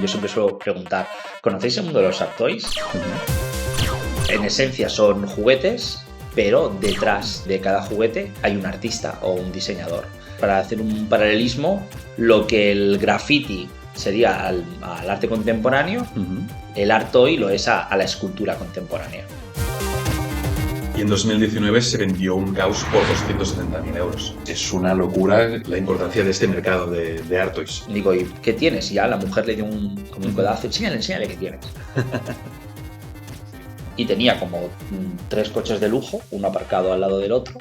Yo siempre suelo preguntar, ¿conocéis el mundo de los art toys? Ujú. En esencia son juguetes, pero detrás de cada juguete hay un artista o un diseñador. Para hacer un paralelismo, lo que el graffiti sería al arte contemporáneo, el art toy lo es a la escultura contemporánea. Y en 2019 se vendió un Gauss por 270.000 euros. Es una locura la importancia de este mercado de art toys. Digo, ¿y qué tienes? Y ya la mujer le dio como un codazo, enséñale qué tienes. Y tenía como 3 coches de lujo, uno aparcado al lado del otro,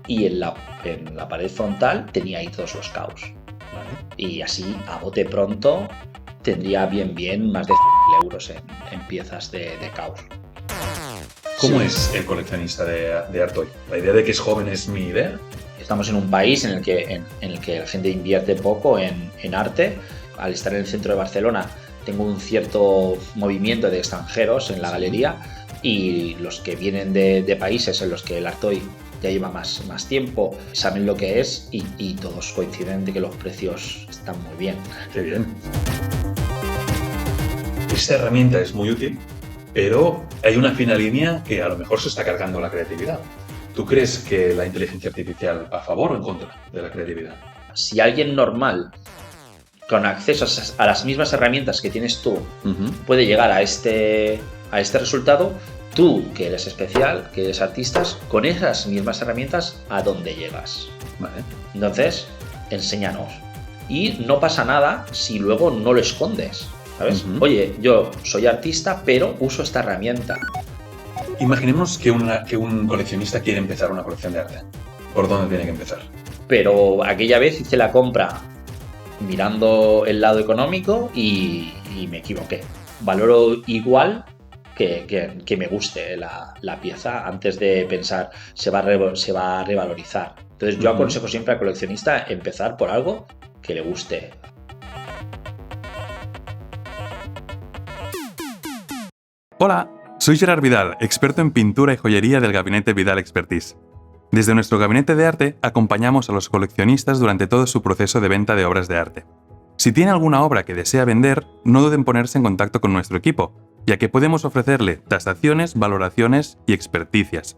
y en la pared frontal tenía ahí todos los Gauss. ¿Vale? Y así, a bote pronto, tendría bien más de 100.000 euros en piezas de Gauss. ¿Cómo Sí. es el coleccionista de art toy? La idea de que es joven es mi idea. Estamos en un país en el que la gente invierte poco en arte. Al estar en el centro de Barcelona tengo un cierto movimiento de extranjeros en la galería, y los que vienen de países en los que el art toy ya lleva más tiempo saben lo que es, y todos coinciden de que los precios están muy bien. Qué bien. Esta herramienta es muy útil, pero hay una fina línea que a lo mejor se está cargando la creatividad. ¿Tú crees que la inteligencia artificial va a favor o en contra de la creatividad? Si alguien normal, con acceso a las mismas herramientas que tienes tú, puede llegar a este resultado, tú, que eres especial, que eres artista, con esas mismas herramientas, ¿a dónde llegas? Vale. Entonces, enséñanos. Y no pasa nada si luego no lo escondes, ¿sabes? Oye, yo soy artista, pero uso esta herramienta. Imaginemos que un coleccionista quiere empezar una colección de arte. ¿Por dónde tiene que empezar? Pero aquella vez hice la compra mirando el lado económico y me equivoqué. Valoro igual que me guste la pieza antes de pensar se va a revalorizar. Entonces yo aconsejo siempre al coleccionista empezar por algo que le guste. Hola, soy Gerard Vidal, experto en pintura y joyería del Gabinete Vidal Expertise. Desde nuestro gabinete de arte acompañamos a los coleccionistas durante todo su proceso de venta de obras de arte. Si tiene alguna obra que desea vender, no duden en ponerse en contacto con nuestro equipo, ya que podemos ofrecerle tasaciones, valoraciones y experticias.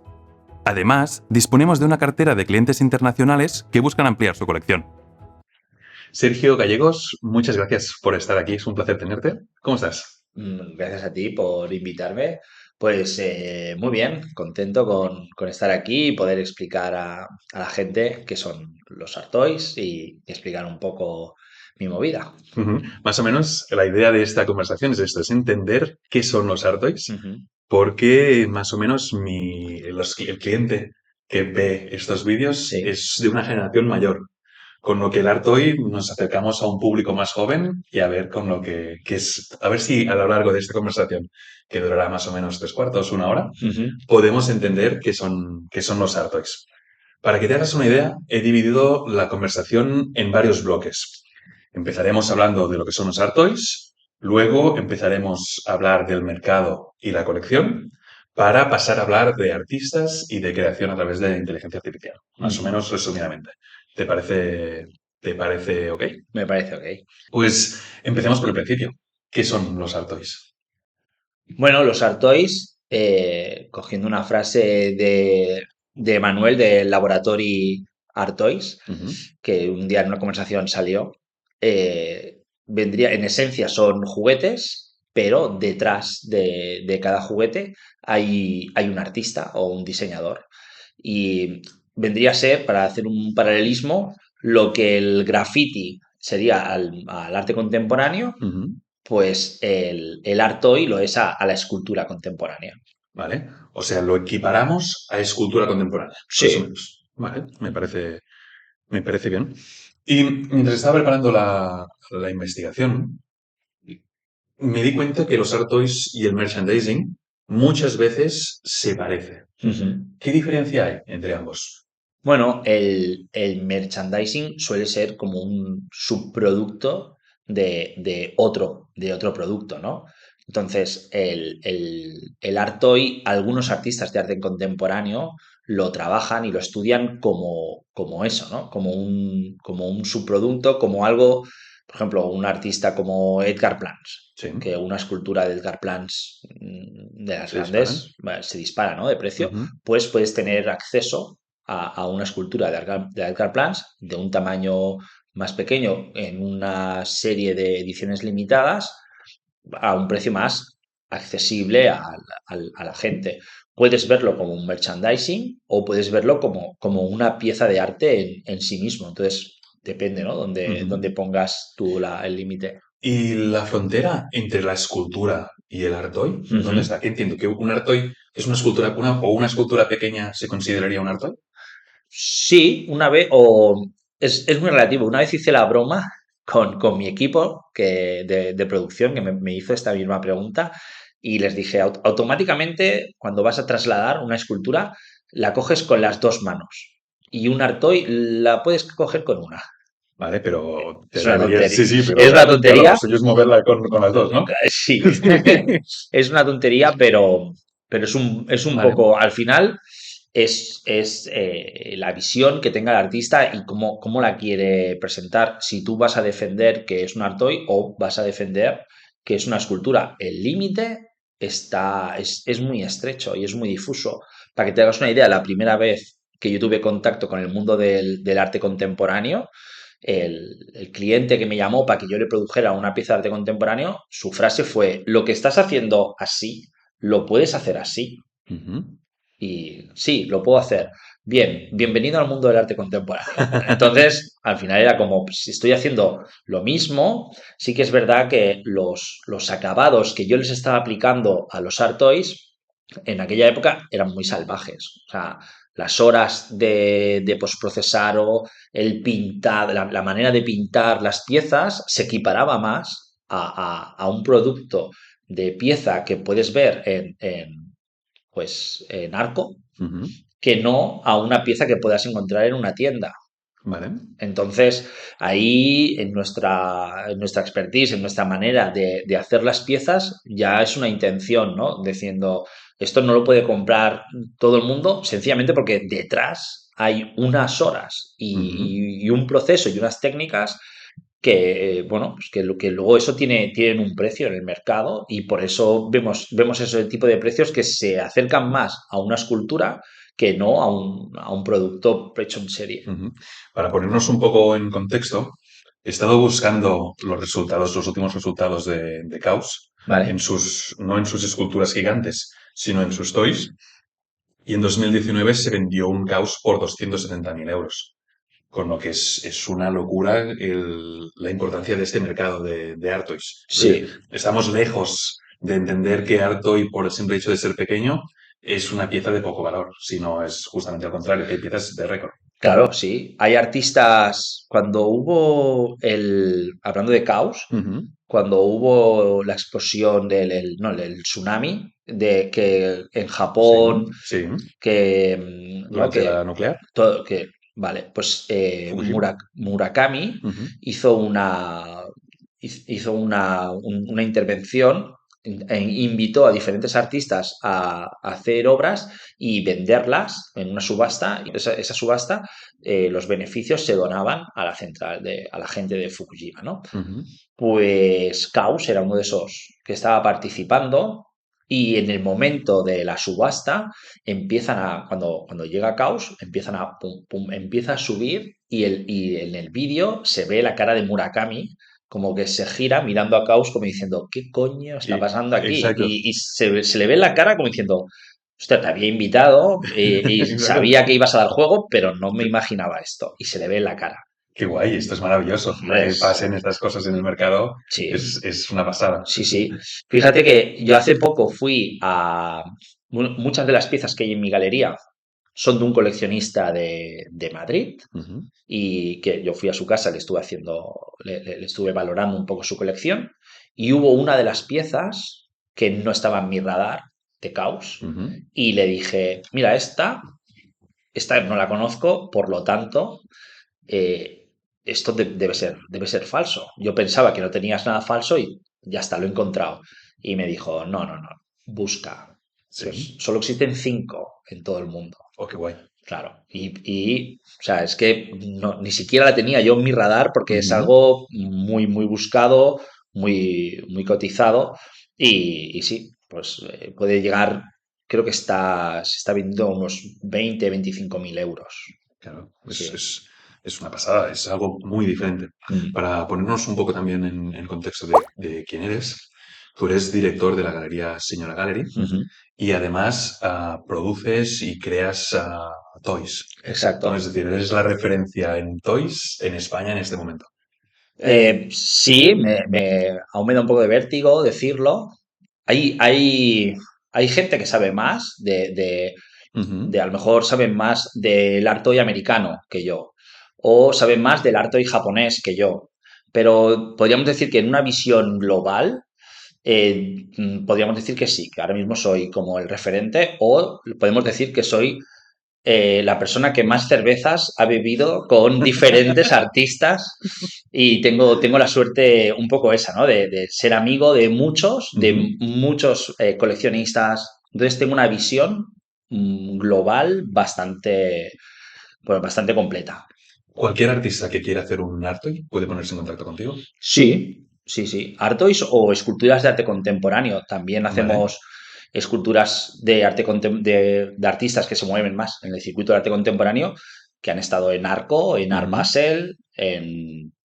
Además, disponemos de una cartera de clientes internacionales que buscan ampliar su colección. Sergio Gallegos, muchas gracias por estar aquí. Es un placer tenerte. ¿Cómo estás? Gracias a ti por invitarme. Pues muy bien, contento con estar aquí y poder explicar a la gente qué son los art toys y explicar un poco mi movida. Más o menos la idea de esta conversación es esto, es entender qué son los art toys, Ujú. porque más o menos el cliente que ve estos vídeos Sí. es de una generación mayor. Con lo que el art toy nos acercamos a un público más joven y a ver con lo que es, a ver si a lo largo de esta conversación, que durará más o menos 3 cuartos, una hora, Ujú. podemos entender qué son los art toys. Para que te hagas una idea, he dividido la conversación en varios bloques. Empezaremos hablando de lo que son los art toys, luego empezaremos a hablar del mercado y la colección, para pasar a hablar de artistas y de creación a través de inteligencia artificial, más o menos resumidamente. ¿Te parece ok? Me parece ok. Pues empecemos por el principio. ¿Qué son los art toys? Bueno, los art toys, cogiendo una frase de Manuel del Laboratory Art Toys, que un día en una conversación salió, vendría, en esencia son juguetes, pero detrás de cada juguete hay un artista o un diseñador. Y vendría a ser, para hacer un paralelismo, lo que el graffiti sería al arte contemporáneo, pues el art toy lo es a la escultura contemporánea. ¿Vale? O sea, lo equiparamos a escultura contemporánea, Sí. más o menos. Vale, me parece bien. Y mientras estaba preparando la investigación, me di cuenta que los art toys y el merchandising muchas veces se parecen. Ujú. ¿Qué diferencia hay entre ambos? Bueno, el merchandising suele ser como un subproducto de otro producto, ¿no? Entonces, el art toy, algunos artistas de arte contemporáneo lo trabajan y lo estudian como eso, ¿no? Como un subproducto, como algo por ejemplo, un artista como Edgar Plans, Sí. que una escultura de Edgar Plans de las Se grandes se dispara, ¿no? De precio, Ujú. pues puedes tener acceso a una escultura de Edgar Plans de un tamaño más pequeño en una serie de ediciones limitadas a un precio más accesible a la gente. Puedes verlo como un merchandising o puedes verlo como una pieza de arte en sí mismo. Entonces, depende, ¿no? Ujú. Donde pongas tú el límite. ¿Y la frontera entre la escultura y el artoy? ¿Dónde Ujú. está? ¿Qué entiendo? ¿Que un artoy es una escultura, o una escultura pequeña se consideraría un artoy? Sí, una vez, o es muy relativo. Una vez hice la broma con mi equipo de producción que me hizo esta misma pregunta y les dije, automáticamente cuando vas a trasladar una escultura, la coges con las dos manos y un artoy la puedes coger con una. Vale, pero te Es una deberías. tontería. Sí, sí, pero Es una claro, lo tontería, suyo es moverla con las dos, ¿no? sí. Es una tontería, pero es un Vale. poco, al final, es la visión que tenga el artista y cómo la quiere presentar. Si tú vas a defender que es un artoy o vas a defender que es una escultura. El límite es muy estrecho y es muy difuso. Para que te hagas una idea, la primera vez que yo tuve contacto con el mundo del arte contemporáneo, el cliente que me llamó para que yo le produjera una pieza de arte contemporáneo, su frase fue, lo que estás haciendo así, lo puedes hacer así. Ujú. Y sí, lo puedo hacer. Bien, bienvenido al mundo del arte contemporáneo. Entonces, al final era como, pues, si estoy haciendo lo mismo, sí que es verdad que los acabados que yo les estaba aplicando a los art toys en aquella época eran muy salvajes. O sea, las horas de postprocesar o el pintar, la manera de pintar las piezas se equiparaba más a un producto de pieza que puedes ver pues en arco Ujú. que no a una pieza que puedas encontrar en una tienda. Vale. Entonces, ahí en nuestra expertise, en nuestra manera de hacer las piezas, ya es una intención, ¿no? Diciendo, esto no lo puede comprar todo el mundo, sencillamente porque detrás hay unas horas Ujú. y un proceso y unas técnicas que, bueno, pues que luego eso tienen un precio en el mercado y por eso vemos ese tipo de precios que se acercan más a una escultura que no a un producto hecho en serie. Ujú. Para ponernos un poco en contexto, he estado buscando los últimos resultados de Caos, Vale. no en sus esculturas gigantes, sino en sus toys, y en 2019 se vendió un Caos por 270.000 euros. Con lo que es una locura la importancia de este mercado de Artois. Sí, Estamos lejos de entender que Artois, por el simple hecho de ser pequeño, es una pieza de poco valor, sino es justamente al contrario, que hay piezas de récord. claro, sí. Hay artistas, hablando de caos, Ujú. cuando hubo la explosión no, el tsunami, de que en Sí, Japón, sí. que, ¿no? Durante la nuclear, Vale, pues Fukushima. Murakami Ujú. hizo hizo una intervención, invitó a diferentes artistas a hacer obras y venderlas en una subasta. Y esa subasta, los beneficios se donaban a la central, a la gente de Fukushima, ¿no? Ujú. Pues Caos era uno de esos que estaba participando y en el momento de la subasta cuando llega Caos, empieza a subir y en el vídeo se ve la cara de Murakami como que se gira mirando a Caos como diciendo, ¿qué coño está pasando aquí? Exacto, Y se le ve la cara como diciendo, hostia, te había invitado y exacto. sabía que ibas a dar juego, pero no me imaginaba esto. Y se le ve en la cara. Qué guay, esto es maravilloso. Hombre, Que pasen estas cosas en el mercado sí. es una pasada. Sí, Sí, sí. sí. Fíjate que yo hace poco fui muchas de las piezas que hay en mi galería son de un coleccionista de Madrid Ujú. y que yo fui a su casa, le estuve valorando un poco su colección y hubo una de las piezas que no estaba en mi radar de Caos Ujú. y le dije, mira, esta no la conozco, por lo tanto, esto debe ser falso. Yo pensaba que no tenías nada falso y ya está, lo he encontrado. Y me dijo, no, busca. Sí. Pues solo existen 5 en todo el mundo. Oh, qué guay. Claro. O sea, es que ni siquiera la tenía yo en mi radar porque es algo muy, muy buscado, muy, muy cotizado y sí, pues puede llegar, creo que se está vendiendo a unos 20-25 mil euros. Claro, Sí. es una pasada, es algo muy diferente. Mm. Para ponernos un poco también en contexto de quién eres, tú eres director de la galería Señora Gallery Ujú. y además produces y creas toys, Exacto. ¿no? Es decir, eres la referencia en toys en España en este momento. Sí, aún me da un poco de vértigo decirlo. Hay, hay, hay gente que sabe más Ujú. a lo mejor saben más del arte hoy americano que yo, o saben más del arte hoy japonés que yo. Pero podríamos decir que en una visión global, podríamos decir que sí, que ahora mismo soy como el referente, o podemos decir que soy la persona que más cervezas ha bebido con diferentes artistas y tengo la suerte un poco esa, ¿no? De ser amigo de Ujú. muchos coleccionistas. Entonces tengo una visión global bastante, bueno, bastante completa. Cualquier artista que quiera hacer un art toy puede ponerse en contacto contigo. Sí, sí, sí. Artois o esculturas de arte contemporáneo. También Vale. hacemos esculturas de de artistas que se mueven más en el circuito de arte contemporáneo, que han estado en Arco, en Art Ujú. Basel,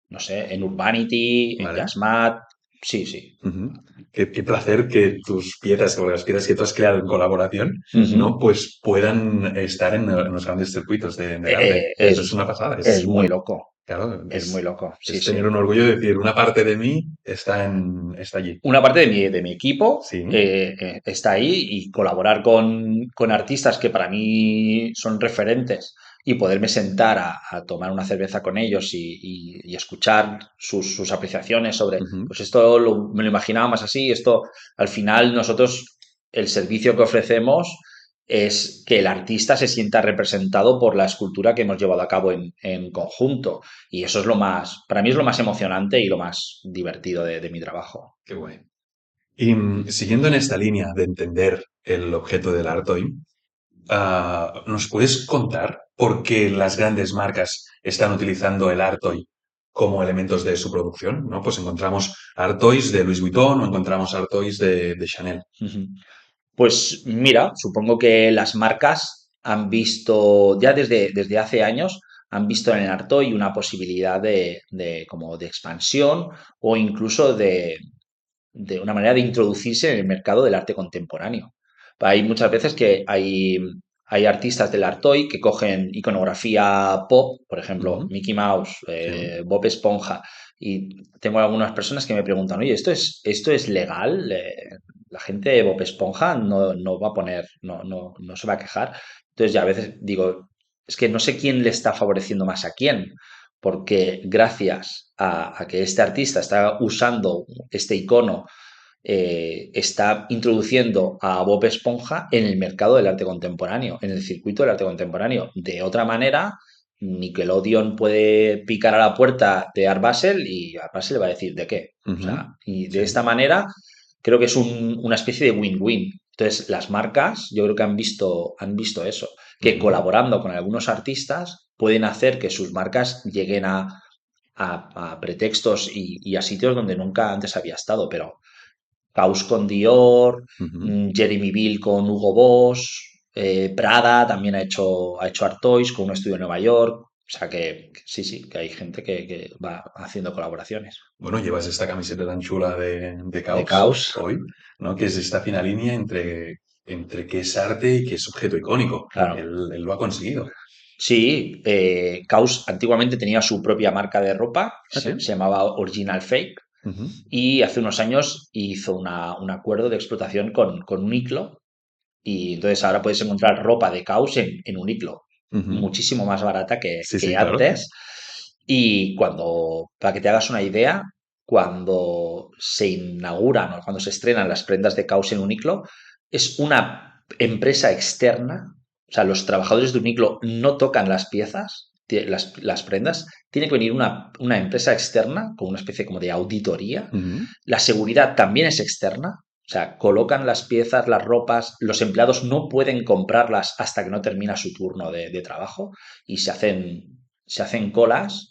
no sé, en Urbanity, en Vale. Jazzmat. Sí, sí. Ujú. Qué placer que tus piezas, o las piezas que tú has creado en colaboración, ¿no? Ujú. Pues puedan estar en los grandes circuitos de arte. Eso es una pasada. Es muy loco. Claro, Es muy loco. Sí, es sí. tener un orgullo de decir, una parte de mí está allí. Una parte de mi equipo Sí. está ahí y colaborar con artistas que para mí son referentes y poderme sentar a tomar una cerveza con ellos y escuchar sus apreciaciones sobre, Ujú. pues esto me lo imaginaba más así, esto al final nosotros, el servicio que ofrecemos es que el artista se sienta representado por la escultura que hemos llevado a cabo en conjunto. Y eso es para mí es lo más emocionante y lo más divertido de mi trabajo. Qué guay. Y siguiendo en esta línea de entender el objeto del art toy, ¿nos puedes contar por qué las grandes marcas están utilizando el art toy como elementos de su producción? ¿No? Pues encontramos art toys de Louis Vuitton o encontramos art toys de Chanel. Ujú. Pues mira, supongo que las marcas han visto, ya desde hace años, han visto en el Artoy una posibilidad como de expansión o incluso de una manera de introducirse en el mercado del arte contemporáneo. Hay muchas veces que hay artistas del Artoy que cogen iconografía pop, por ejemplo, Ujú. Mickey Mouse, Sí. Bob Esponja, y tengo algunas personas que me preguntan, oye, ¿esto es legal? La gente de Bob Esponja no va a poner, no se va a quejar. Entonces ya a veces digo, es que no sé quién le está favoreciendo más a quién, porque gracias a que este artista está usando este icono, está introduciendo a Bob Esponja en el mercado del arte contemporáneo, en el circuito del arte contemporáneo. De otra manera, Nickelodeon puede picar a la puerta de Art Basel y Art Basel le va a decir de qué. O Ujú. sea, y de Sí. esta manera creo que es una especie de win-win. Entonces, las marcas, yo creo que han visto eso, que Ujú. colaborando con algunos artistas pueden hacer que sus marcas lleguen a pretextos y a sitios donde nunca antes había estado, pero Kaus con Dior, Ujú. Jeremy Bill con Hugo Boss, Prada también ha hecho Art Toys con un estudio en Nueva York. O sea que sí, sí, que hay gente que va haciendo colaboraciones. Bueno, llevas esta camiseta tan chula de De Caos Kaus, hoy, ¿no? Que es esta fina línea entre qué es arte y qué es objeto icónico. claro. Él lo ha conseguido. Sí, Kaus antiguamente tenía su propia marca de ropa, ¿Ah, sí? se llamaba Original Fake, Ujú. y hace unos años hizo un acuerdo de explotación con Uniqlo, y entonces ahora puedes encontrar ropa de Caos en Uniqlo, Ujú. muchísimo más barata Sí, sí, que claro. antes. Y para que te hagas una idea, cuando se inauguran o cuando se estrenan las prendas de Caos en Uniqlo, es una empresa externa, o sea, los trabajadores de Uniqlo no tocan las piezas, las prendas, tiene que venir una empresa externa con una especie como de auditoría. Ujú. La seguridad también es externa, o sea, colocan las piezas, las ropas, los empleados no pueden comprarlas hasta que no termina su turno de trabajo y se hacen colas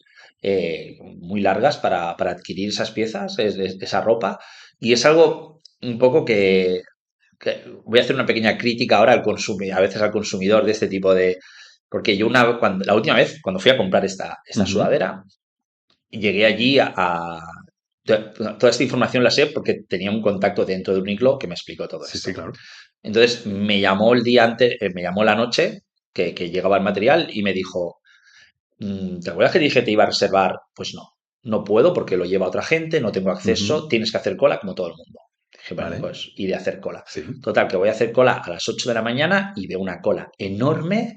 muy largas para adquirir esas piezas, esa ropa. Y es algo un poco que voy a hacer una pequeña crítica ahora al consumidor, a veces al consumidor de este tipo de... Porque yo la última vez, cuando fui a comprar esta sudadera, llegué allí toda esta información la sé porque tenía un contacto dentro de Uniqlo que me explicó todo Sí, esto. sí, claro. Entonces me llamó el día antes, me llamó la noche que llegaba el material y me dijo, ¿te acuerdas que dije que te iba a reservar? Pues no, no puedo porque lo lleva otra gente, no tengo acceso, Ujú. tienes que hacer cola como todo el mundo. Dije, bueno, Vale. pues iré a hacer cola. Sí. Total, que voy a hacer cola a las 8 de la mañana y veo una cola enorme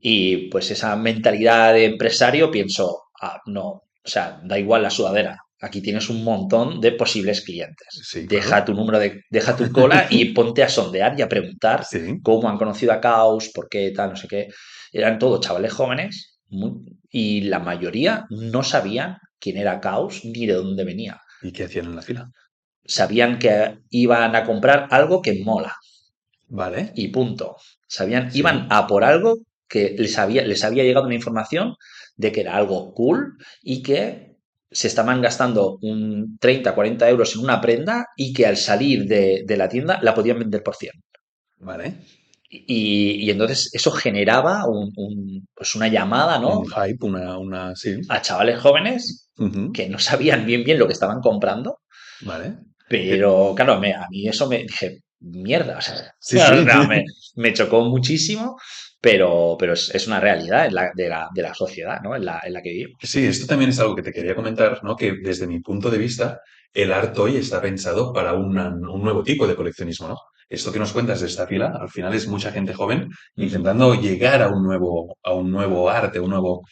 y pues esa mentalidad de empresario pienso, no, o sea, da igual la sudadera. Aquí tienes un montón de posibles clientes. Sí, claro. Deja tu cola y ponte a sondear y a preguntar Sí. cómo han conocido a Caos, por qué, tal, no sé qué. Eran todos chavales jóvenes y la mayoría no sabían quién era Caos ni de dónde venía. ¿Y qué hacían en la fila? Sabían que iban a comprar algo que mola Vale. y punto. Iban Sí. a por algo que les había llegado una información de que era algo cool y que se estaban gastando un 30, 40 euros en una prenda y que al salir de la tienda la podían vender por 100. Vale. Y entonces eso generaba pues una llamada, Un ¿no? hype, sí. A chavales jóvenes Ujú. que no sabían bien lo que estaban comprando, Vale. pero claro, a mí eso me dije, mierda, o sea, Sí, sí. o sea, me chocó muchísimo, pero es una realidad de la sociedad, ¿no? En la que vivimos. Sí, esto también es algo que te quería comentar, ¿no? Que desde mi punto de vista, el art toy está pensado para un nuevo tipo de coleccionismo, ¿no? Esto que nos cuentas de esta fila, al final es mucha gente joven Ujú. intentando llegar a un nuevo arte, un nuevo...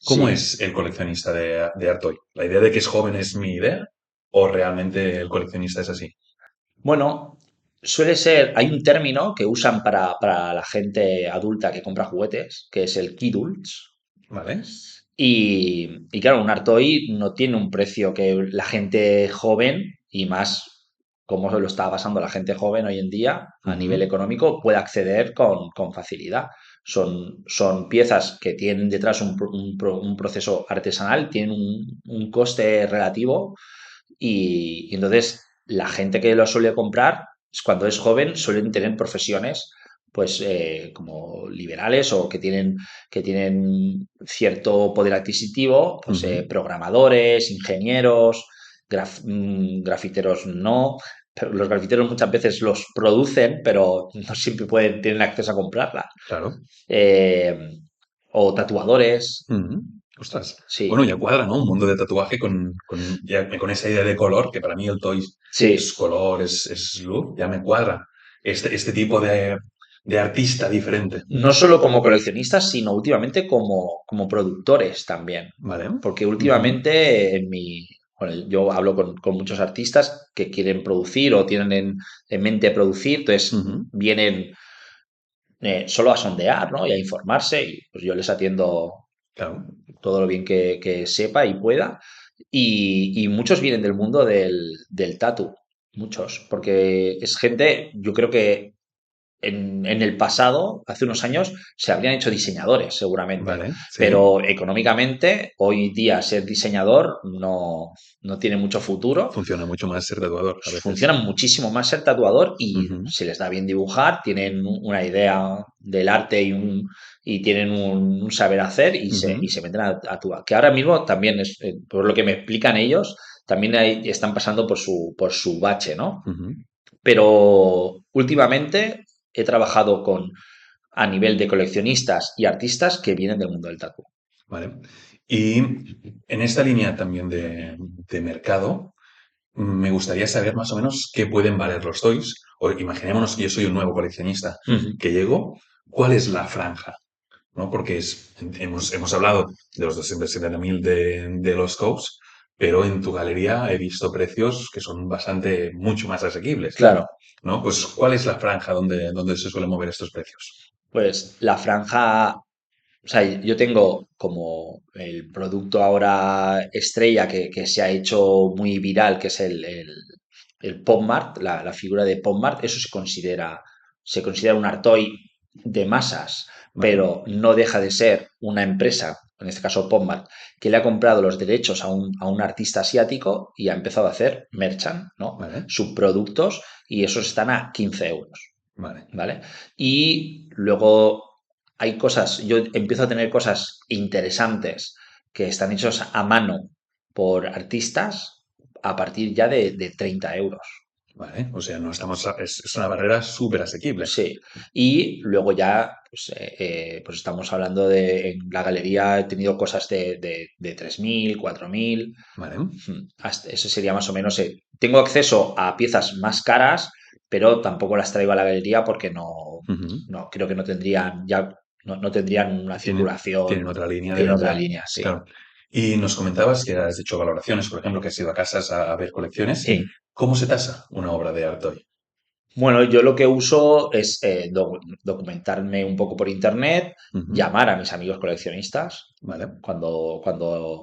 ¿Cómo Sí. es el coleccionista de art toy? ¿La idea de que es joven es mi idea? ¿O realmente el coleccionista es así? Bueno, hay un término que usan para la gente adulta que compra juguetes, que es el kidults. ¿Vale? Y claro, un Artoy no tiene un precio que la gente joven y más como se lo está pasando la gente joven hoy en día a nivel Ujú. económico pueda acceder con facilidad. Son piezas que tienen detrás un proceso artesanal, tienen un coste relativo y entonces la gente que lo suele comprar, cuando es joven, suelen tener profesiones pues como liberales o que tienen cierto poder adquisitivo, pues Ujú. programadores, ingenieros, grafiteros no, pero los grafiteros muchas veces los producen, pero no siempre tienen acceso a comprarla. Claro. Eh, o tatuadores, Ujú. Ostras. Bueno, sí, ya cuadra, ¿no? Un mundo de tatuaje con esa idea de color, que para mí el toy es sí. color, es luz, ya me cuadra. Este tipo de artista diferente. No solo como coleccionistas, sino últimamente como productores también. ¿Vale? Porque Ujú. últimamente bueno, yo hablo con muchos artistas que quieren producir o tienen en mente producir, entonces Ujú. vienen solo a sondear, ¿no? Y a informarse y pues yo les atiendo Claro. todo lo bien que sepa y pueda. Y muchos vienen del mundo del tatu, muchos, porque es gente, yo creo que en el pasado, hace unos años, se habrían hecho diseñadores, seguramente. Vale, sí. Pero económicamente, hoy día ser diseñador no tiene mucho futuro. Funciona mucho más ser tatuador a Funciona veces. muchísimo más ser tatuador y Ujú. se les da bien dibujar, tienen una idea del arte y tienen un saber hacer y Ujú. se meten a tatuar. Que ahora mismo también, por lo que me explican ellos, también están pasando por su bache, ¿no? Ujú. Pero últimamente he trabajado a nivel de coleccionistas y artistas que vienen del mundo del tatu. Vale. Y en esta línea también de mercado, me gustaría saber más o menos qué pueden valer los toys. O imaginémonos que yo soy un nuevo coleccionista Ujú. que llego, ¿cuál es la franja? ¿No? Porque hemos hablado de los 270.000 de los scopes, pero en tu galería he visto precios que son bastante, mucho más asequibles, Claro, ¿no? Pues, ¿cuál es la franja donde se suelen mover estos precios? pues la franja, o sea, yo tengo como el producto ahora estrella que se ha hecho muy viral, que es el pop mart, la figura de pop mart, eso se considera un Artois de masas, Vale. pero no deja de ser una empresa, en este caso PopMart, que le ha comprado los derechos a un artista asiático y ha empezado a hacer merchant, ¿no? Vale. Subproductos, y esos están a 15 euros, Vale. ¿vale? Y luego hay cosas, yo empiezo a tener cosas interesantes que están hechos a mano por artistas a partir ya de 30 euros. Vale. O sea, no estamos. Es una barrera súper asequible. Sí, y luego ya pues estamos hablando de, en la galería he tenido cosas de 3.000, 4.000, Vale. eso sería más o menos. Tengo acceso a piezas más caras, pero tampoco las traigo a la galería porque Ujú. no creo que no tendrían ya no tendrían una Tienen circulación otra línea de en otra venta. línea, sí. Claro. Y nos comentabas que has hecho valoraciones, por ejemplo, que has ido a casas a ver colecciones. Sí. ¿Cómo se tasa una obra de arte hoy? Bueno, yo lo que uso es documentarme un poco por internet, Ujú. llamar a mis amigos coleccionistas. Vale.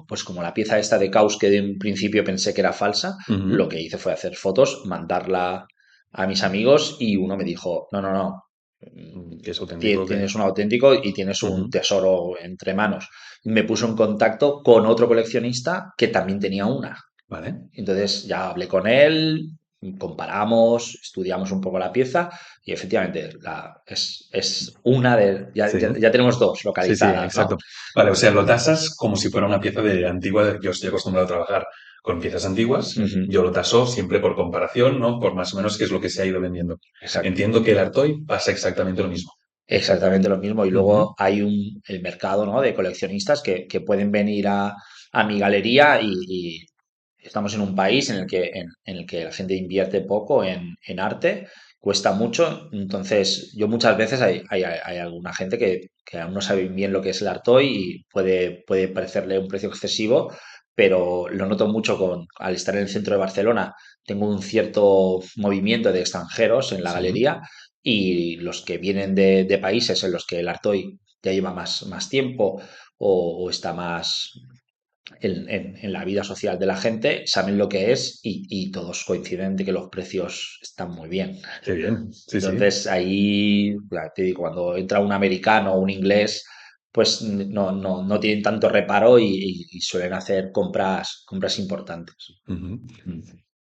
Pues como la pieza esta de Caos que de un principio pensé que era falsa, Ujú. lo que hice fue hacer fotos, mandarla a mis amigos y uno me dijo, no, no, no, Que es auténtico, que. tienes un auténtico y tienes un Ujú. tesoro entre manos. Y me puso en contacto con otro coleccionista que también tenía una. Vale. Entonces ya hablé con él, comparamos, estudiamos un poco la pieza y efectivamente es una de... Sí. Ya tenemos dos Sí, sí, localizadas, ¿no? exacto. Vale, o sea, lo tasas como si fuera una pieza de antigua. Yo estoy acostumbrado a trabajar con piezas antiguas. Ujú, Yo lo taso siempre por comparación, ¿no? Por más o menos qué es lo que se ha ido vendiendo. exacto. Entiendo que el Artoy pasa exactamente lo mismo. Exactamente lo mismo. Y Ujú. luego hay el mercado, ¿no? De coleccionistas que pueden venir a mi galería y estamos en un país en el que la gente invierte poco en arte, cuesta mucho. Entonces, yo muchas veces hay alguna gente que aún no sabe bien lo que es el Artoy y puede parecerle un precio excesivo, pero lo noto mucho al estar en el centro de Barcelona. Tengo un cierto movimiento de extranjeros en la Sí. galería y los que vienen de países en los que el Artoy ya lleva más tiempo o está más en la vida social de la gente, saben lo que es y todos coinciden de que los precios están muy bien. Qué bien. Sí, sí. Entonces ahí, ya te digo, cuando entra un americano o un inglés, pues no tienen tanto reparo y suelen hacer compras importantes. Ujú.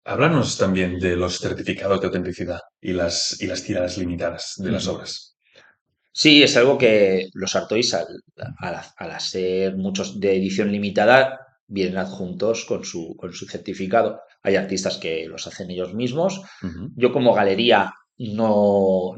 Háblanos también de los certificados de autenticidad y las tiradas limitadas de las Ujú. obras. Sí, es algo que los Artois, al hacer muchos de edición limitada, vienen adjuntos con su certificado. Hay artistas que los hacen ellos mismos. Ujú. Yo como galería no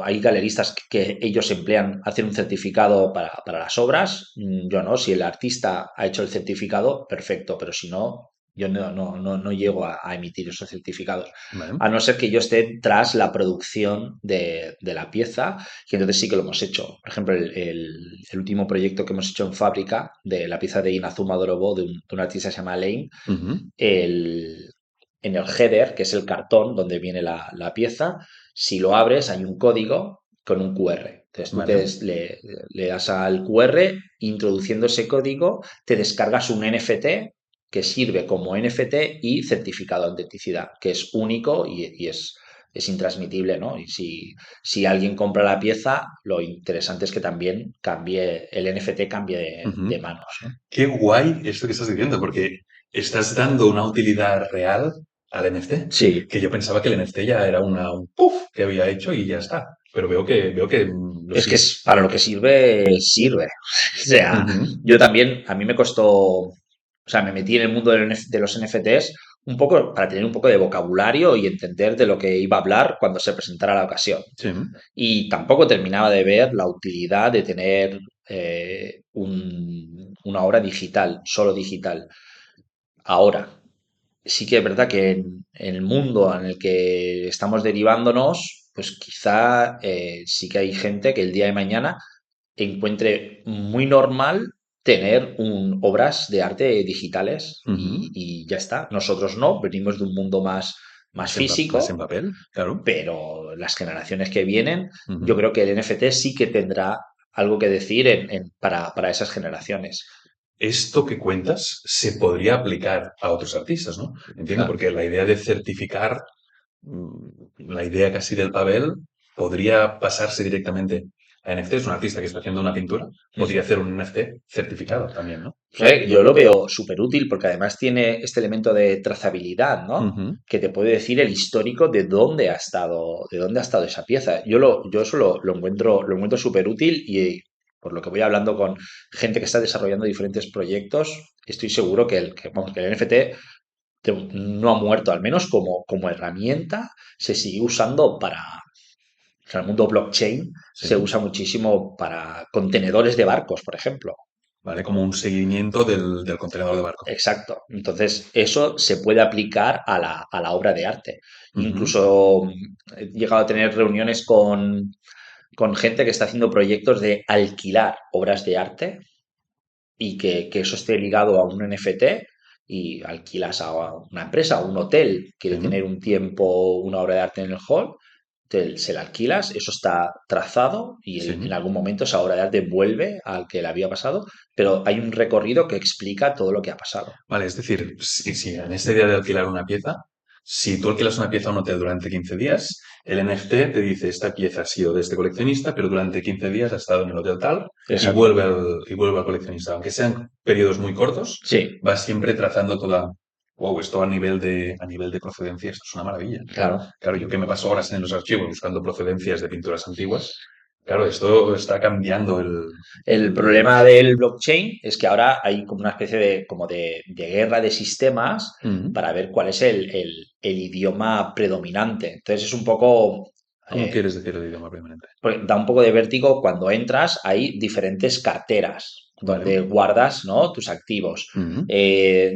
hay galeristas que ellos emplean hacer un certificado para las obras. Yo no, si el artista ha hecho el certificado, perfecto, pero si no, yo no llego a emitir esos certificados. Vale. A no ser que yo esté tras la producción de la pieza, que entonces sí que lo hemos hecho. Por ejemplo, el último proyecto que hemos hecho en fábrica de la pieza de Inazuma Dorobo, de un artista que se llama Lane, Ujú. el, en el header, que es el cartón donde viene la pieza, si lo abres hay un código con un QR. Entonces tú Vale. le das al QR, introduciendo ese código, te descargas un NFT que sirve como NFT y certificado de autenticidad, que es único y es intransmitible, ¿no? Y si alguien compra la pieza, lo interesante es que también el NFT cambie de Ujú. manos, ¿no? Qué guay esto que estás diciendo, porque estás dando una utilidad real al NFT, Sí, que yo pensaba que el NFT ya era un puff que había hecho y ya está. Pero veo que lo es que sigue. es para lo que sirve, sirve. O sea, Ujú. yo también, a mí me costó, o sea, me metí en el mundo de los NFTs un poco para tener un poco de vocabulario y entender de lo que iba a hablar cuando se presentara la ocasión. Sí. Y tampoco terminaba de ver la utilidad de tener una obra digital, solo digital. Ahora, sí que es verdad que en el mundo en el que estamos derivándonos, pues quizá sí que hay gente que el día de mañana encuentre muy normal tener obras de arte digitales Ujú. y ya está. Nosotros no, venimos de un mundo más Más en físico, papel, claro. pero las generaciones que vienen, yo Ujú. creo que el NFT sí que tendrá algo que decir para esas generaciones. esto que cuentas se podría aplicar a otros artistas, ¿no? Entiendo, Claro. porque la idea de certificar, la idea casi del papel, podría pasarse directamente a NFTs. Un artista que está haciendo una pintura podría hacer un NFT certificado también, ¿no? Yo lo veo súper útil porque además tiene este elemento de trazabilidad, ¿no? Ujú. Que te puede decir el histórico de dónde ha estado esa pieza. Yo eso lo encuentro súper útil y por lo que voy hablando con gente que está desarrollando diferentes proyectos, estoy seguro vamos, que el NFT no ha muerto, al menos como herramienta, se sigue usando para. O sea, el mundo blockchain Sí. se usa muchísimo para contenedores de barcos, por ejemplo. ¿Vale? Como un seguimiento del contenedor de barco. Exacto. Entonces, eso se puede aplicar a la obra de arte. Ujú. Incluso he llegado a tener reuniones con gente que está haciendo proyectos de alquilar obras de arte y que eso esté ligado a un NFT y alquilas a una empresa, a un hotel, quiere Sí. tener un tiempo, una obra de arte en el hall, se la alquilas, eso está trazado y Sí. en algún momento esa obra de arte vuelve al que le había pasado, pero hay un recorrido que explica todo lo que ha pasado. Vale, es decir, si en esta idea de alquilar una pieza, si tú alquilas una pieza a un hotel durante 15 días, el NFT te dice esta pieza ha sido de este coleccionista, pero durante 15 días ha estado en el hotel tal Exacto. y vuelve al coleccionista. Aunque sean periodos muy cortos, Sí, vas siempre trazando toda. Wow, esto a nivel de procedencia, esto es una maravilla. claro. Claro, yo que me paso horas en los archivos buscando procedencias de pinturas antiguas, claro, esto está cambiando El problema del blockchain es que ahora hay como una especie de guerra de sistemas Ujú. para ver cuál es el idioma predominante. Entonces es un poco, ¿Cómo quieres decir el idioma permanente? pues, da un poco de vértigo cuando entras, hay diferentes carteras Vale. donde guardas, ¿no?, tus activos, Ujú.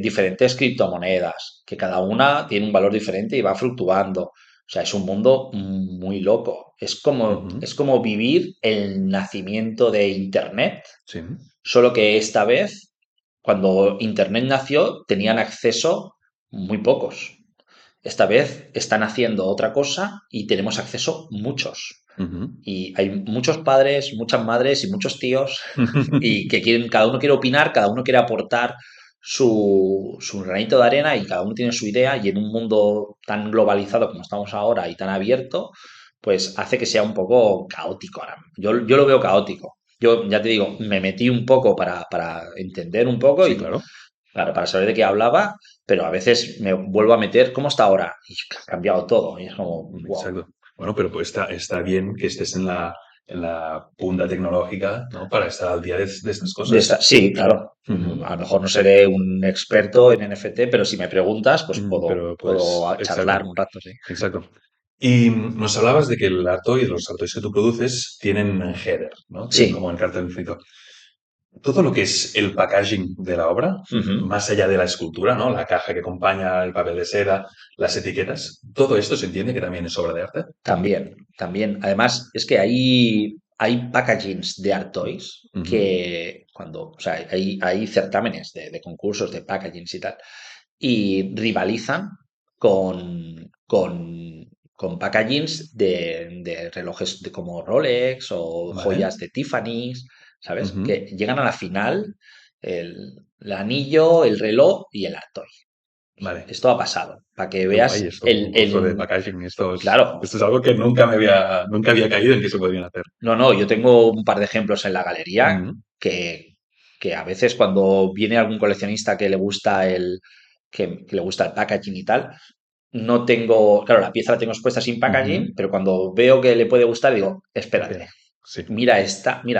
diferentes criptomonedas, que cada una tiene un valor diferente y va fluctuando. O sea, es un mundo muy loco. Ujú. Es como vivir el nacimiento de Internet, Sí. solo que esta vez, cuando Internet nació, tenían acceso muy pocos. Esta vez están haciendo otra cosa y tenemos acceso muchos. Ujú. Y hay muchos padres, muchas madres y muchos tíos y que quieren, cada uno quiere opinar, cada uno quiere aportar su granito de arena y cada uno tiene su idea y en un mundo tan globalizado como estamos ahora y tan abierto, pues hace que sea un poco caótico ahora. Yo lo veo caótico. Yo ya te digo, me metí un poco para entender un poco Sí, y claro. claro, para saber de qué hablaba, pero a veces me vuelvo a meter, ¿cómo está ahora? Y ha cambiado todo. Y es como, wow. Exacto. Bueno, pero pues está bien que estés en la punta tecnológica, ¿no? Para estar al día de estas cosas. Sí, claro. Ujú. A lo mejor no seré un experto en NFT, pero si me preguntas, pues Pero puedo pues, charlar exacto, un rato, sí. exacto. Y nos hablabas de que el Artois, los Artois que tú produces, tienen header, ¿no? Tienen Sí. como encartelamiento. Todo lo que es el packaging de la obra, Ujú. más allá de la escultura, ¿no? La caja que acompaña, el papel de seda, las etiquetas, todo esto se entiende que también es obra de arte. También, también. Además, es que hay packagings de Art Toys Ujú. que o sea, hay certámenes de concursos de packagings y tal, y rivalizan con packagings de relojes como Rolex o Vale. joyas de Tiffany's, ¿sabes? Ujú. Que llegan a la final el anillo, el reloj y el Art Toy. Vale. Esto ha pasado, para que Qué guay veas esto, un concurso de packaging. Esto es, claro. esto es algo que nunca había caído en que se podían hacer. No, no, yo tengo un par de ejemplos en la galería Ujú. que, que a veces cuando viene algún coleccionista que le gusta el packaging y tal, no tengo, claro, la pieza la tengo expuesta sin packaging, Ujú. pero cuando veo que le puede gustar, digo, Espera. espérate, Sí. mira,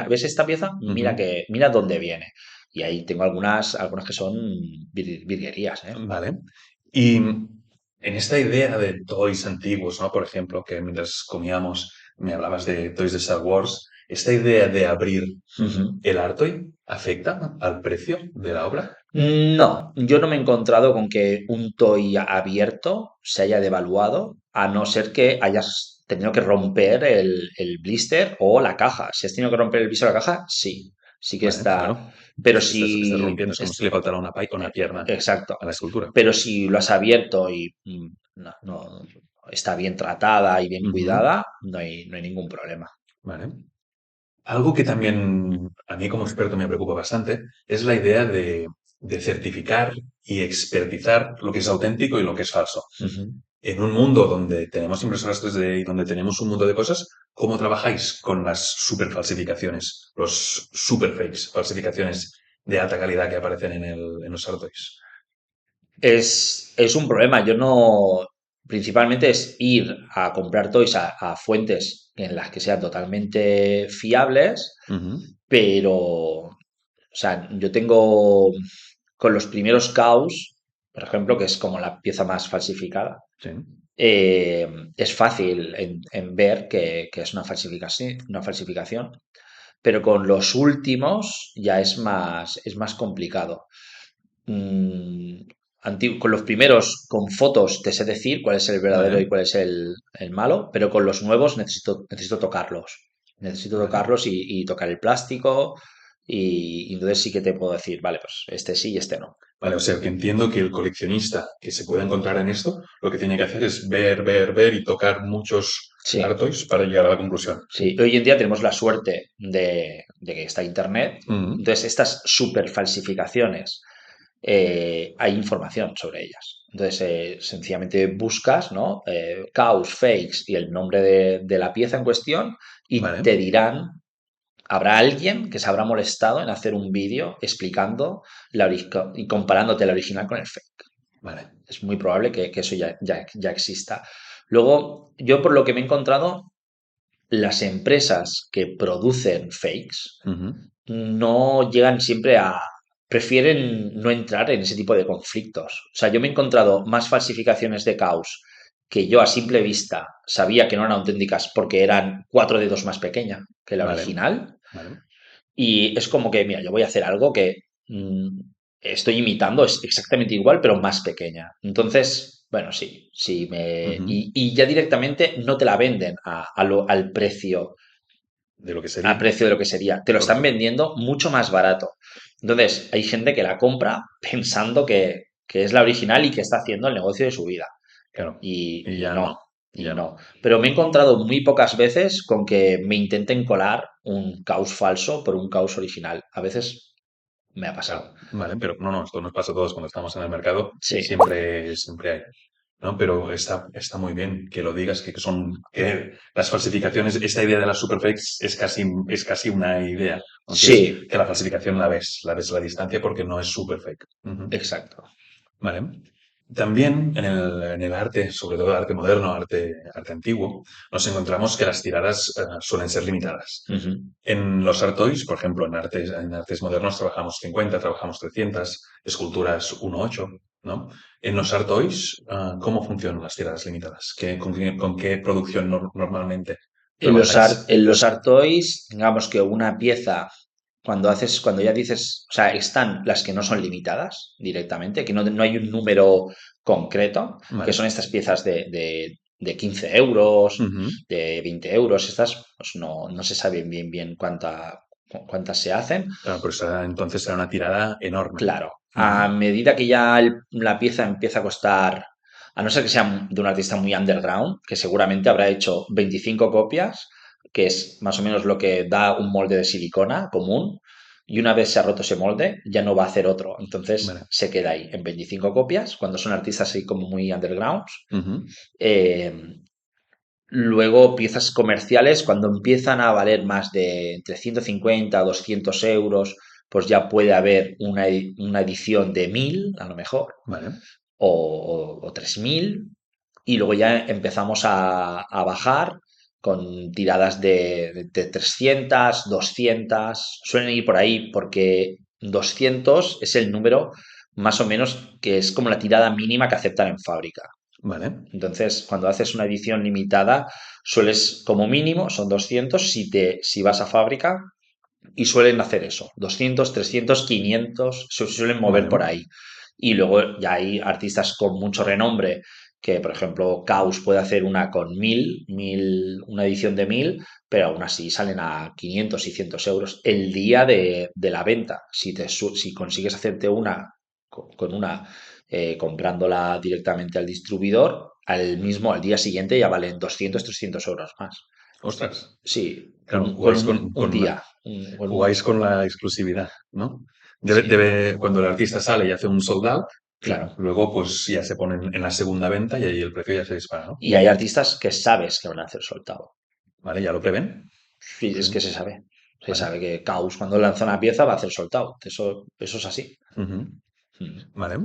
¿ves esta pieza? Ujú. Mira dónde viene. Y ahí tengo algunas que son virguerías, ¿eh? Vale. Y en esta idea de toys antiguos, ¿no? Por ejemplo, que mientras comíamos me hablabas de toys de Star Wars, esta idea de abrir Ujú. el Artoy afecta al precio de la obra. No, yo no me he encontrado con que un toy abierto se haya devaluado, a no ser que hayas tenido que romper el blister o la caja. Si has tenido que romper el blister o la caja, sí, sí que Vale, está. claro. Pero Estás si. rompiendo, es como si le faltara una pierna Exacto. a la escultura. Pero si lo has abierto y está bien tratada y bien Ujú. cuidada, no hay ningún problema. Vale. Algo que también a mí como experto me preocupa bastante es la idea de certificar y expertizar lo que es auténtico y lo que es falso. Ujú. En un mundo donde tenemos impresoras 3D y donde tenemos un mundo de cosas, ¿cómo trabajáis con las super falsificaciones, los super fakes, falsificaciones de alta calidad que aparecen en los Artois? Es un problema. Yo no. Principalmente es ir a comprar toys a fuentes en las que sean totalmente fiables, Ujú. pero. O sea, yo tengo. Con los primeros caos, por ejemplo, que es como la pieza más falsificada, Sí. es fácil en ver que es una falsificación, pero con los últimos ya es más complicado. Mm, con los primeros, con fotos, te sé decir cuál es el verdadero y Vale, cuál es el malo, pero con los nuevos necesito tocarlos. Necesito vale. tocarlos y tocar el plástico y entonces sí que te puedo decir, vale, pues este sí y este no. Vale, o sea que entiendo que el coleccionista que se pueda encontrar en esto, lo que tiene que hacer es ver, ver, ver y tocar muchos Sí, Artois para llegar a la conclusión. sí. Hoy en día tenemos la suerte de que está Internet. Ujú. Entonces, estas super falsificaciones, hay información sobre ellas. Entonces, sencillamente buscas, ¿no? Caos, fakes y el nombre de la pieza en cuestión y Vale, te dirán, habrá alguien que se habrá molestado en hacer un vídeo explicando y comparándote la original con el fake. vale. Es muy probable que eso ya exista. Luego, yo por lo que me he encontrado, las empresas que producen fakes Ujú. no llegan siempre prefieren no entrar en ese tipo de conflictos. O sea, yo me he encontrado más falsificaciones de caos que yo a simple vista sabía que no eran auténticas porque eran 4 dedos más pequeña que la Vale, original. vale. Y es como que, mira, yo voy a hacer algo que estoy imitando, es exactamente igual, pero más pequeña. Entonces, bueno, sí, sí Ujú. y ya directamente no te la venden De lo que al sería. precio de lo que sería. Te lo están Correcto. vendiendo mucho más barato. Entonces, hay gente que la compra pensando que es la original y que está haciendo el negocio de su vida. Claro. Y Y ya no, no. Y y ya no. no. Pero me he encontrado muy pocas veces con que me intenten colar un caos falso por un caos original. A veces me ha Claro. pasado. Vale, pero no, esto nos pasa a todos cuando estamos en el mercado. Sí, Siempre hay. ¿No? Pero está muy bien que lo digas, que las falsificaciones, esta idea de las superfakes es casi una idea, aunque es sí, que la falsificación la ves a la distancia porque no es superfake. Ujú. exacto. Vale. También en el arte, sobre todo el arte moderno, arte antiguo, nos encontramos que las tiradas suelen ser limitadas. Ujú. En los Artois, por ejemplo, en artes modernos trabajamos 50, trabajamos 300, esculturas 1,8, ¿no? En los Artois, ¿cómo funcionan las tiradas limitadas? ¿Con qué producción normalmente trabajáis? En los art toys, digamos que una pieza, cuando ya dices, o sea, están las que no son limitadas directamente, que no hay un número concreto, que Vale. son estas piezas de 15 euros, Ujú. de 20 euros, estas, pues no se sabe bien cuántas se hacen. Claro, pero entonces será una tirada enorme. Claro, a Ujú. medida que ya la pieza empieza a costar, a no ser que sea de un artista muy underground, que seguramente habrá hecho 25 copias, que es más o menos lo que da un molde de silicona común, y una vez se ha roto ese molde, ya no va a hacer otro. Entonces Vale. se queda ahí en 25 copias, cuando son artistas así como muy undergrounds. Ujú. Eh, Luego piezas comerciales, cuando empiezan a valer más de entre 150 a 200 euros, pues ya puede haber una edición de 1000 a lo mejor, Vale. o 3000, y luego ya empezamos a bajar con tiradas de 300, 200, suelen ir por ahí porque 200 es el número más o menos que es como la tirada mínima que aceptan en fábrica. Vale. Entonces, cuando haces una edición limitada, sueles, como mínimo, son 200 si vas a fábrica y suelen hacer eso, 200, 300, 500, se suelen mover Vale. por ahí. Y luego ya hay artistas con mucho renombre que, por ejemplo, Caus puede hacer una con 1000, una edición de 1000, pero aún así salen a 500, 600 euros el día de la venta. Si consigues hacerte una con una comprándola directamente al distribuidor, al día siguiente ya valen 200, 300 euros más. Ostras. Sí, Claro, con jugáis un día. jugáis con la exclusividad, ¿no? Sí, Cuando el artista sale y hace un sold out, claro. luego pues ya se ponen en la segunda venta y ahí el precio ya se dispara, ¿no? Y hay artistas que sabes que van a hacer soltado. ¿Vale? ¿Ya lo prevén? Sí, Sí. es que se sabe. Se Vale. sabe que Caos cuando lanza una pieza va a hacer soltado. Eso es así. Ujú. Mm. Vale.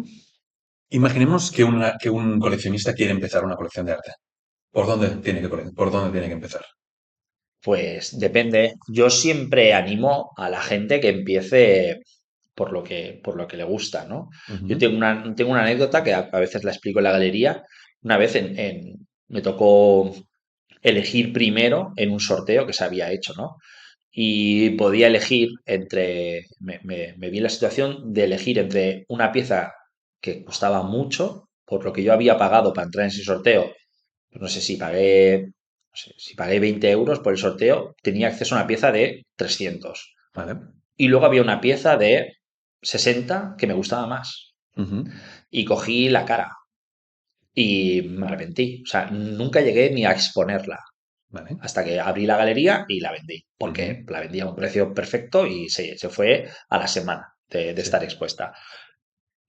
Imaginemos que un coleccionista quiere empezar una colección de arte. ¿Por dónde tiene que empezar? Pues depende. Yo siempre animo a la gente que empiece por lo que le gusta, ¿no? Yo Ujú. tengo una anécdota que a veces la explico en la galería. Una vez me tocó elegir primero en un sorteo que se había hecho, ¿no? Y podía elegir me vi en la situación de elegir entre una pieza que costaba mucho, por lo que yo había pagado para entrar en ese sorteo, pues no sé si pagué, no sé, si pagué 20 euros por el sorteo, tenía acceso a una pieza de 300. Vale. Y luego había una pieza de 60 que me gustaba más. Ujú. Y cogí la cara y me arrepentí. O sea, nunca llegué ni a exponerla Vale. hasta que abrí la galería y la vendí, Ujú. porque la vendí a un precio perfecto y se fue a la semana de Sí. estar expuesta.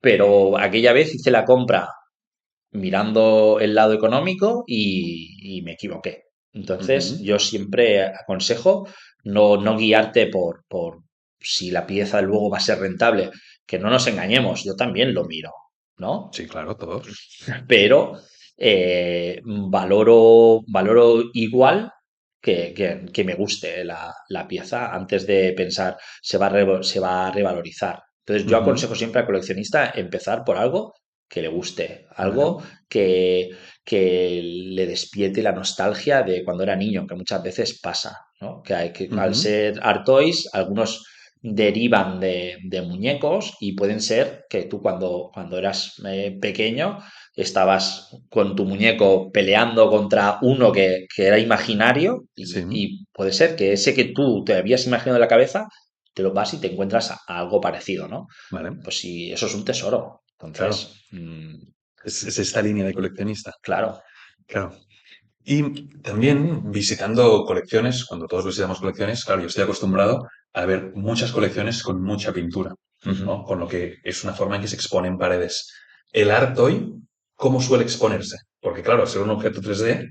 Pero aquella vez hice la compra mirando el lado económico y me equivoqué. Entonces, Ujú. yo siempre aconsejo no guiarte por si la pieza luego va a ser rentable. Que no nos engañemos, yo también lo miro, ¿no? Sí, claro, todos. Pero valoro igual que me guste la pieza antes de pensar se va a revalorizar. Entonces yo Ujú. aconsejo siempre al coleccionista empezar por algo que le guste, Vale. algo que le despierte la nostalgia de cuando era niño, que muchas veces pasa, ¿no? Que al Ujú. ser Art Toys, algunos derivan de muñecos y pueden ser que tú cuando eras pequeño estabas con tu muñeco peleando contra uno que era imaginario Sí. y puede ser que ese que tú te habías imaginado en la cabeza, te lo vas y te encuentras a algo parecido, ¿no? Vale. Pues sí, eso es un tesoro. Claro. Entonces, Es esta línea de coleccionista. claro. Claro. Y también visitando colecciones, cuando todos visitamos colecciones, claro, yo estoy acostumbrado a ver muchas colecciones con mucha pintura, Ujú. ¿no? Con lo que es una forma en que se expone en paredes. El arte hoy, ¿cómo suele exponerse? Porque claro, al ser un objeto 3D,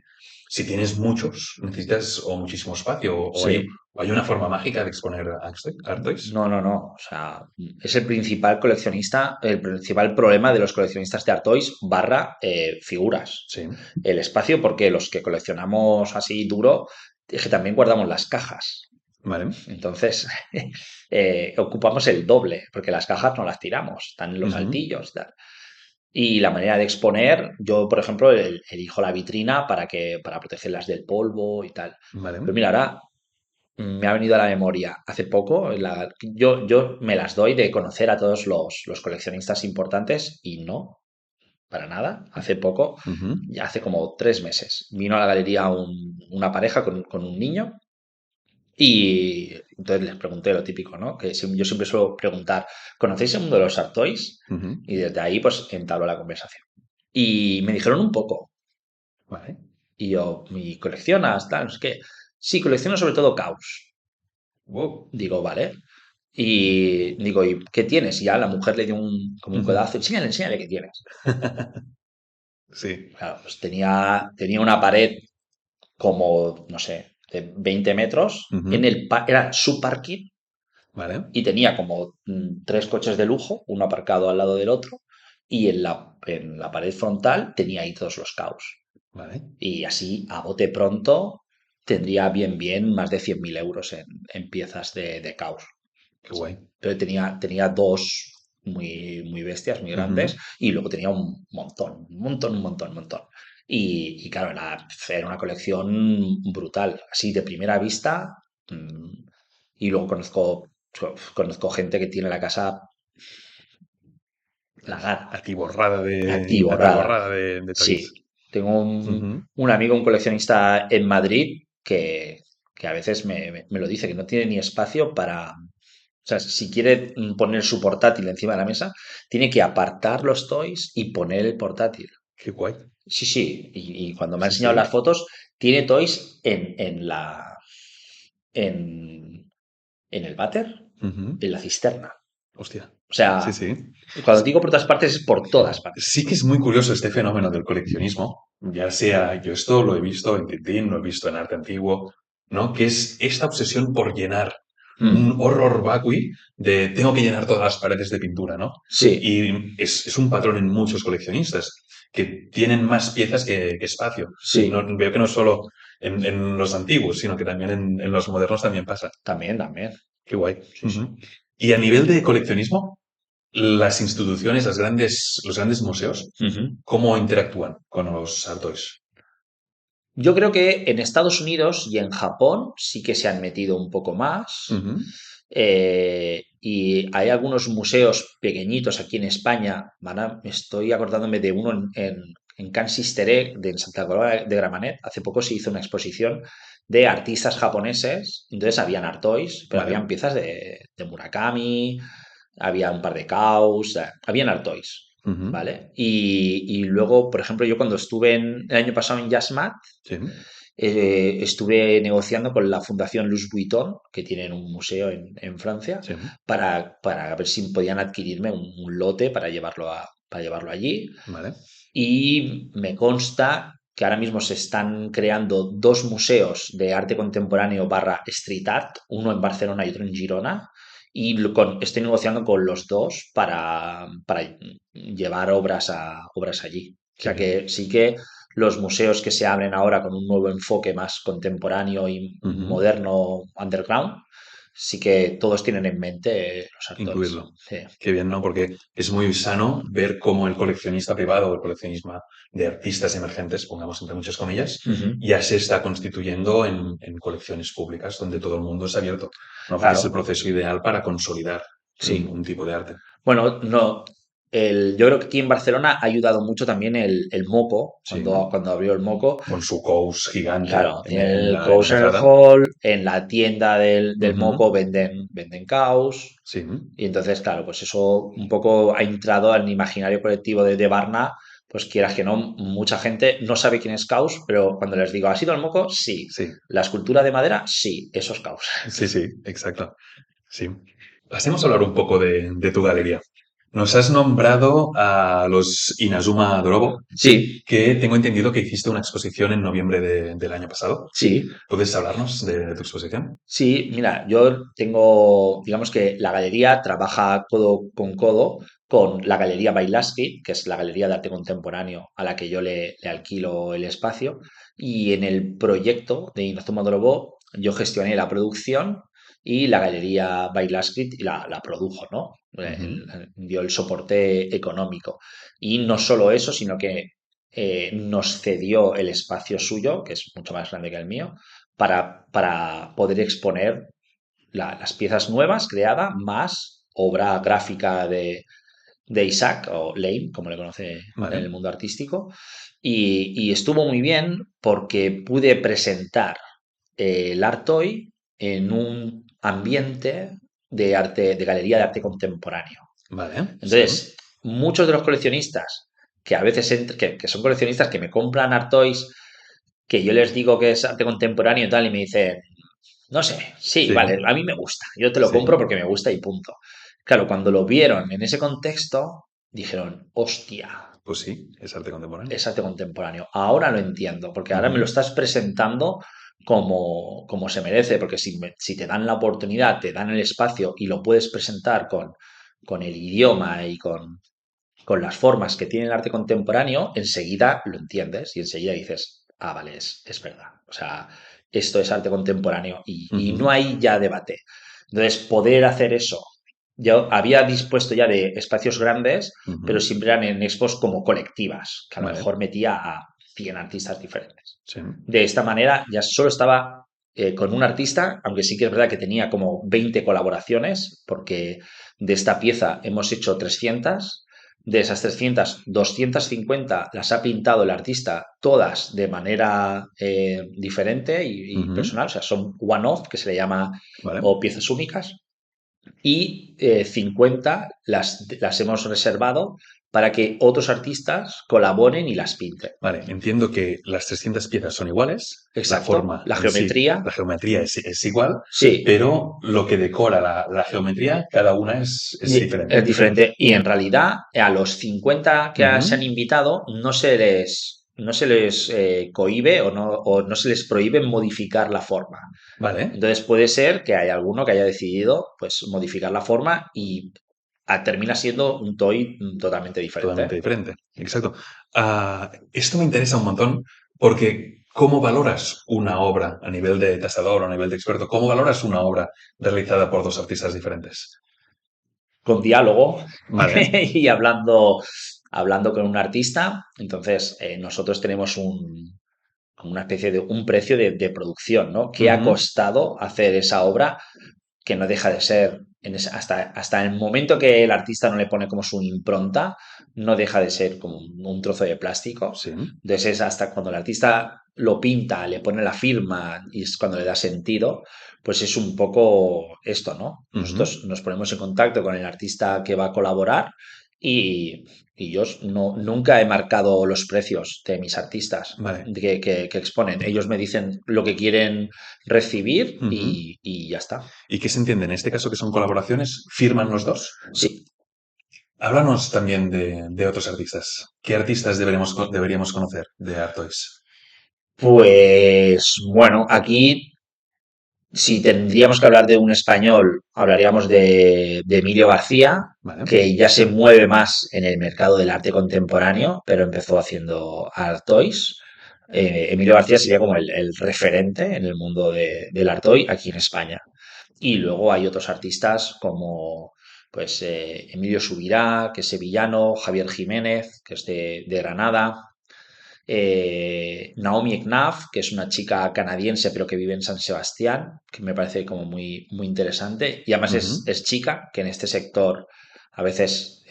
si tienes muchos, necesitas o muchísimo espacio Sí. o hay una forma mágica de exponer art toys. No, no, no. O sea, es el principal coleccionista, el principal problema de los coleccionistas de Art Toys barra figuras. Sí, El espacio, porque los que coleccionamos así duro, es que también guardamos las cajas. vale. Entonces, ocupamos el doble, porque las cajas no las tiramos, están en los Ujú. altillos. Tal. Y la manera de exponer, yo, por ejemplo, elijo la vitrina para protegerlas del polvo y tal. Vale. Pero mira, ahora me ha venido a la memoria hace poco, yo me las doy de conocer a todos los coleccionistas importantes y no, para nada. Hace poco, Ujú. ya hace como 3 meses, vino a la galería una pareja con un niño y entonces les pregunté lo típico, ¿no? Yo siempre suelo preguntar, ¿conocéis el mundo de los Art Toys? Ujú. Y desde ahí pues entabló la conversación. Y me dijeron un poco. Vale. Y yo, ¿y coleccionas? Tal, no sé qué. Sí, colecciono sobre todo caos. Wow. Digo, vale. Y digo, ¿y qué tienes? Y ya la mujer le dio como un Ujú. codazo. Enséñale, enséñale qué tienes. Sí. Claro, pues tenía una pared como, no sé, de 20 metros. Ujú. Era su parking Vale. y tenía como 3 coches de lujo, uno aparcado al lado del otro. Y en la pared frontal tenía ahí todos los caos. Vale. Y así, a bote pronto, tendría bien más de 100.000 euros en piezas de caos. Qué guay. Entonces tenía dos muy bestias, muy Ujú. grandes, y luego tenía un montón. Y claro, era una colección brutal, así de primera vista. Y luego conozco gente que tiene la casa plagada, atiborrada. Atiborrada de Sí, toys. tengo Ujú. un amigo, un coleccionista en Madrid que a veces me lo dice, que no tiene ni espacio para... O sea, si quiere poner su portátil encima de la mesa, tiene que apartar los toys y poner el portátil. Qué guay. Sí, sí, y cuando me ha Sí, enseñado sí. las fotos, tiene toys en el váter, Ujú. en la cisterna. Hostia. O sea, Sí, sí. cuando digo por todas partes es por todas partes. Sí que es muy curioso este fenómeno del coleccionismo, ya sea, yo esto lo he visto en Tintín, lo he visto en arte antiguo, ¿no? Que es esta obsesión por llenar un horror vacui de tengo que llenar todas las paredes de pintura, ¿no? Sí, Y es un patrón en muchos coleccionistas, que tienen más piezas que espacio. sí, Veo que no solo en los antiguos, sino que también en los modernos también pasa. también, también. Qué guay. Sí, sí. Ujú. Y a nivel de coleccionismo, las instituciones, los grandes museos, Ujú. ¿cómo interactúan con los art toys? Yo creo que en Estados Unidos y en Japón sí que se han metido un poco más. Ujú. Y hay algunos museos pequeñitos aquí en España. Estoy acordándome de uno en Cansisteré, en Santa Coloma de Gramenet. Hace poco se hizo una exposición de artistas japoneses. Entonces habían art toys, pero Vale. habían piezas de Murakami, había un par de Caos, habían art toys. Ujú. ¿Vale? Y luego, por ejemplo, yo cuando estuve el año pasado en Jazzmat, Sí. estuve negociando con la Fundación Louis Vuitton, que tienen un museo en Francia, Sí. para ver si podían adquirirme un lote para llevarlo allí. Vale. Y me consta que ahora mismo se están creando dos museos de arte contemporáneo barra street art, uno en Barcelona y otro en Girona, y estoy negociando con los dos para llevar obras allí. O Qué sea bien. que sí que los museos que se abren ahora con un nuevo enfoque más contemporáneo y Ujú. moderno underground, sí que todos tienen en mente los art toys. Incluirlo. Sí. Qué bien, ¿no? Porque es muy sano ver cómo el coleccionista privado o el coleccionismo de artistas emergentes, pongamos entre muchas comillas, Ujú. ya se está constituyendo en colecciones públicas donde todo el mundo es abierto, ¿no? Porque es el Claro, proceso ideal para consolidar sí. un tipo de arte. Bueno, no, yo creo que aquí en Barcelona ha ayudado mucho también el Moco, Sí. cuando abrió el Moco. Con su cous gigante Claro, en, tiene en el la, en la Caos en el entrada. hall, en la tienda del Ujú. Moco venden Caos. Sí. Y entonces, claro, pues eso un poco ha entrado al imaginario colectivo de Barna, pues quieras que no, mucha gente no sabe quién es Caos, pero cuando les digo, ¿has ido al Moco? Sí. Sí. ¿La escultura de madera? Sí, eso es Caos. Sí, sí, exacto. Sí. Pasemos a hablar un poco de tu galería. Nos has nombrado a los Inazuma Dorobo, Sí, que tengo entendido que hiciste una exposición en noviembre del año pasado. sí. ¿Puedes hablarnos de tu exposición? Sí, mira, yo tengo, digamos que la galería trabaja codo con codo con la Galería Bailaski, que es la galería de arte contemporáneo a la que yo le alquilo el espacio. Y en el proyecto de Inazuma Dorobo yo gestioné la producción y la Galería Bailaski la produjo, ¿no? Ujú. Dio el soporte económico. Y no solo eso, sino que nos cedió el espacio suyo, que es mucho más grande que el mío, para poder exponer las piezas nuevas creadas más obra gráfica de Isaac o Lane, como le conoce en el Vale, mundo artístico. Y estuvo muy bien porque pude presentar el Artoy en un ambiente de arte, de galería de arte contemporáneo. vale, sí. Entonces, muchos de los coleccionistas que a veces que son coleccionistas que me compran Artois, que yo les digo que es arte contemporáneo y tal, y me dicen, no sé, sí, Sí, vale, a mí me gusta, yo te lo compro sí, porque me gusta y punto. Claro, cuando lo vieron en ese contexto, dijeron, hostia, pues sí, es arte contemporáneo. es arte contemporáneo. Ahora lo entiendo, porque ahora me lo Ujú. estás presentando como se merece, porque si te dan la oportunidad, te dan el espacio y lo puedes presentar con el idioma y con las formas que tiene el arte contemporáneo, enseguida lo entiendes y enseguida dices, ah, vale, es verdad. O sea, esto es arte contemporáneo y no Ujú. hay ya debate. Entonces, poder hacer eso. Yo había dispuesto ya de espacios grandes, pero Ujú. siempre eran en expos como colectivas, que a lo Vale, mejor metía a 100 artistas diferentes. sí, De esta manera ya solo estaba con un artista, aunque sí que es verdad que tenía como 20 colaboraciones, porque de esta pieza hemos hecho 300. De esas 300, 250 las ha pintado el artista, todas de manera diferente y Ujú. personal, o sea, son one-off, que se le llama, Vale, o piezas únicas, y 50 las hemos reservado para que otros artistas colaboren y las pinten. Vale, entiendo que las 300 piezas son iguales, Exacto. la forma La en geometría. sí, la geometría es igual, Sí, pero lo que decora la geometría, cada una es diferente. es diferente. Y en realidad, a los 50 que se han Ujú. invitado, no se les cohíbe o no se les prohíbe modificar la forma. Vale, Entonces puede ser que haya alguno que haya decidido pues modificar la forma y termina siendo un toy totalmente totalmente diferente. diferente. Exacto. Esto me interesa un montón porque ¿cómo valoras una obra a nivel de tasador o a nivel de experto? ¿Cómo valoras una obra realizada por dos artistas diferentes? Con diálogo Vale. y hablando con un artista. Entonces, nosotros tenemos como una especie de un precio de producción, ¿no? ¿Qué ha Ujú. costado hacer esa obra que no deja de ser, hasta el momento que el artista no le pone como su impronta, no deja de ser como un trozo de plástico? Sí. Entonces es hasta cuando el artista lo pinta, le pone la firma y es cuando le da sentido, pues es un poco esto, ¿no? Ujú. Nosotros nos ponemos en contacto con el artista que va a colaborar y, y yo nunca he marcado los precios de mis artistas Vale. que exponen. Ellos me dicen lo que quieren recibir Ujú. y ya está. ¿Y qué se entiende? En este caso que son colaboraciones, ¿firman los dos? Sí, Háblanos también de otros artistas. ¿Qué artistas deberíamos conocer de Artois? pues bueno, aquí si tendríamos que hablar de un español, hablaríamos de Emilio García, Vale. que ya se mueve más en el mercado del arte contemporáneo, pero empezó haciendo Art Toys. Emilio García sería como el referente en el mundo del Art Toy aquí en España. Y luego hay otros artistas como pues Emilio Subirá, que es sevillano, Javier Jiménez, que es de Granada, Naomi Knaf, que es una chica canadiense pero que vive en San Sebastián, que me parece como muy interesante. Y además Ujú. es chica, que en este sector a veces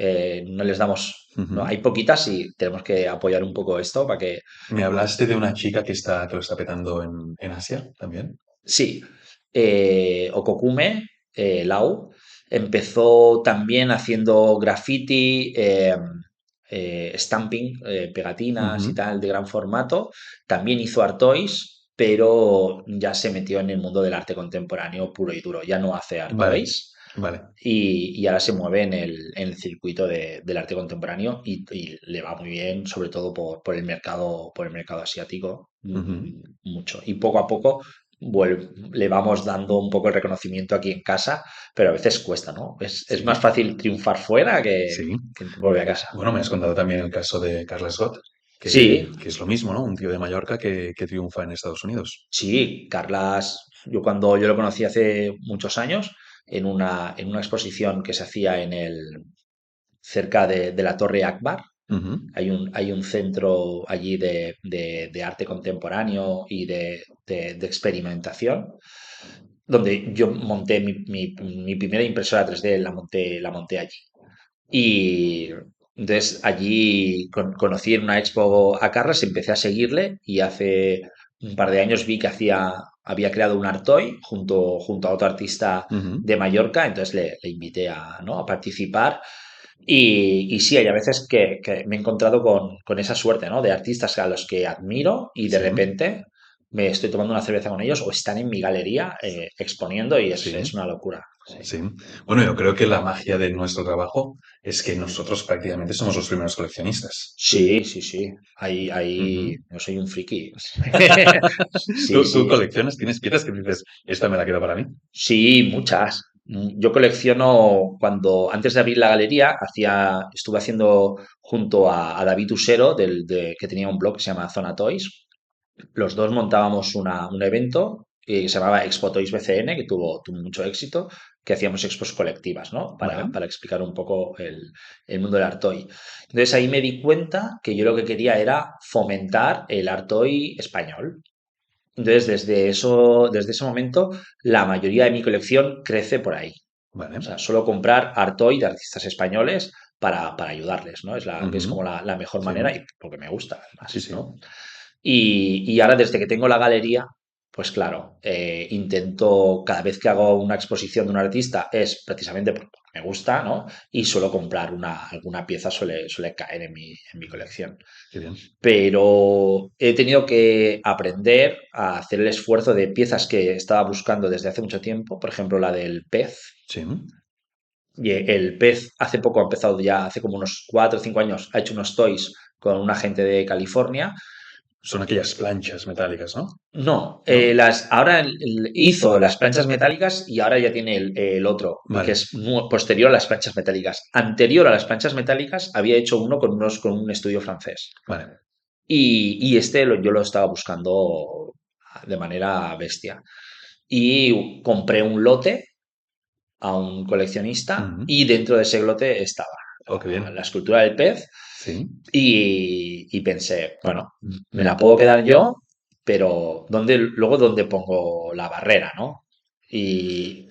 no les damos, no, Ujú. hay poquitas y tenemos que apoyar un poco esto para que Me hablaste de una chica que lo está petando en Asia también. sí, Okokume, Lau, empezó también haciendo graffiti, stamping, pegatinas y Ujú. tal de gran formato. También hizo art toys, pero ya se metió en el mundo del arte contemporáneo puro y duro. Ya no hace art Vale, toys vale. y ahora se mueve en el circuito del arte contemporáneo y le va muy bien, sobre todo por el mercado asiático, Ujú. mucho. Y poco a poco le vamos dando un poco el reconocimiento aquí en casa, pero a veces cuesta, ¿no? Es más Sí, fácil triunfar fuera sí. que volver a casa. Bueno, me has contado también el caso de Carles Gott, Sí, que es lo mismo, ¿no? Un tío de Mallorca que triunfa en Estados Unidos. sí, Carlas, cuando yo lo conocí hace muchos años, en una exposición que se hacía cerca de la Torre Akbar. Ujú. Hay un centro allí de arte contemporáneo y de experimentación, donde yo monté mi primera impresora 3D, la monté allí. Y entonces allí conocí en una expo a Carlos, empecé a seguirle y hace un par de años vi que había creado un Artoy junto a otro artista Ujú. de Mallorca, entonces le invité ¿no? a participar. Y sí, hay a veces que me he encontrado con esa suerte, ¿no? De artistas a los que admiro y de Sí, repente me estoy tomando una cerveza con ellos o están en mi galería exponiendo y es, sí. es una locura. Sí. Sí. Bueno, yo creo que la magia de nuestro trabajo es que nosotros prácticamente somos los primeros coleccionistas. Sí, sí, sí. Ahí, Ujú. yo soy un friki. Sí, ¿Tú sí. coleccionas? ¿Tienes piezas que dices, esta me la quedo para mí? Sí, muchas. Yo colecciono antes de abrir la galería, estuve haciendo junto a David Usero, que tenía un blog que se llama Zona Toys. Los dos montábamos un evento que se llamaba Expo Toys BCN, que tuvo mucho éxito, que hacíamos expos colectivas, ¿no? Vale. Para explicar un poco el mundo del art toy. Entonces ahí me di cuenta que yo lo que quería era fomentar el art toy español. Entonces desde ese momento la mayoría de mi colección crece por ahí. O Vale. sea, suelo comprar art toy de artistas españoles para ayudarles, ¿no? Es como Ujú. la mejor Sí, manera y porque me gusta, sí, además, sí. ¿no? Y ahora, desde que tengo la galería, pues claro, intento, cada vez que hago una exposición de un artista es precisamente porque me gusta, ¿no? Y suelo comprar alguna pieza, suele caer en mi colección. Qué bien. Pero he tenido que aprender a hacer el esfuerzo de piezas que estaba buscando desde hace mucho tiempo, por ejemplo, la del pez. Sí. Y el pez hace poco ha empezado ya, hace como unos 4 o 5 años, ha hecho unos toys con una gente de California. Son aquellas planchas metálicas, ¿no? No, ¿No? ahora hizo las planchas metálicas y ahora ya tiene el otro, que Vale. es posterior a las planchas metálicas. Anterior a las planchas metálicas había hecho uno con un estudio francés. Vale. Y yo lo estaba buscando de manera bestia. Y compré un lote a un coleccionista Ujú. y dentro de ese lote estaba Oh, qué la bien. escultura del pez Sí. y pensé, bueno, me la puedo quedar yo, pero luego dónde pongo la barrera, ¿no? Y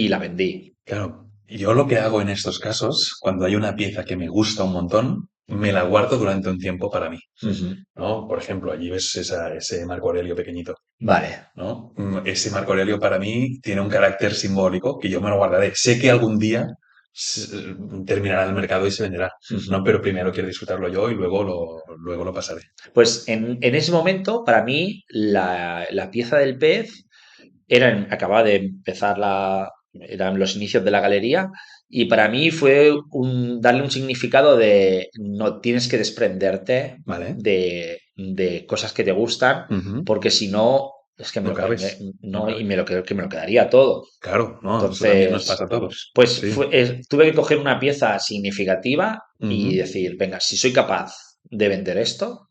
la vendí. Claro, yo lo que hago en estos casos, cuando hay una pieza que me gusta un montón, me la guardo durante un tiempo para mí, Ujú. ¿no? Por ejemplo, allí ves ese Marco Aurelio pequeñito, Vale. ¿no? Ese Marco Aurelio para mí tiene un carácter simbólico que yo me lo guardaré. Sé que algún día s- terminará en el mercado y se venderá, ¿no? Ujú. Pero primero quiero disfrutarlo yo y luego lo pasaré. Pues en ese momento, para mí, la pieza del pez acababa de empezar eran los inicios de la galería y para mí fue darle un significado de no tienes que desprenderte ¿Vale? de cosas que te gustan Ujú. porque si no es que No cabes, no no y cabes. que me lo quedaría todo. Claro, no, eso también nos pasa Entonces, a todos. pues Sí. tuve que coger una pieza significativa y Ujú. decir, venga, si soy capaz de vender esto,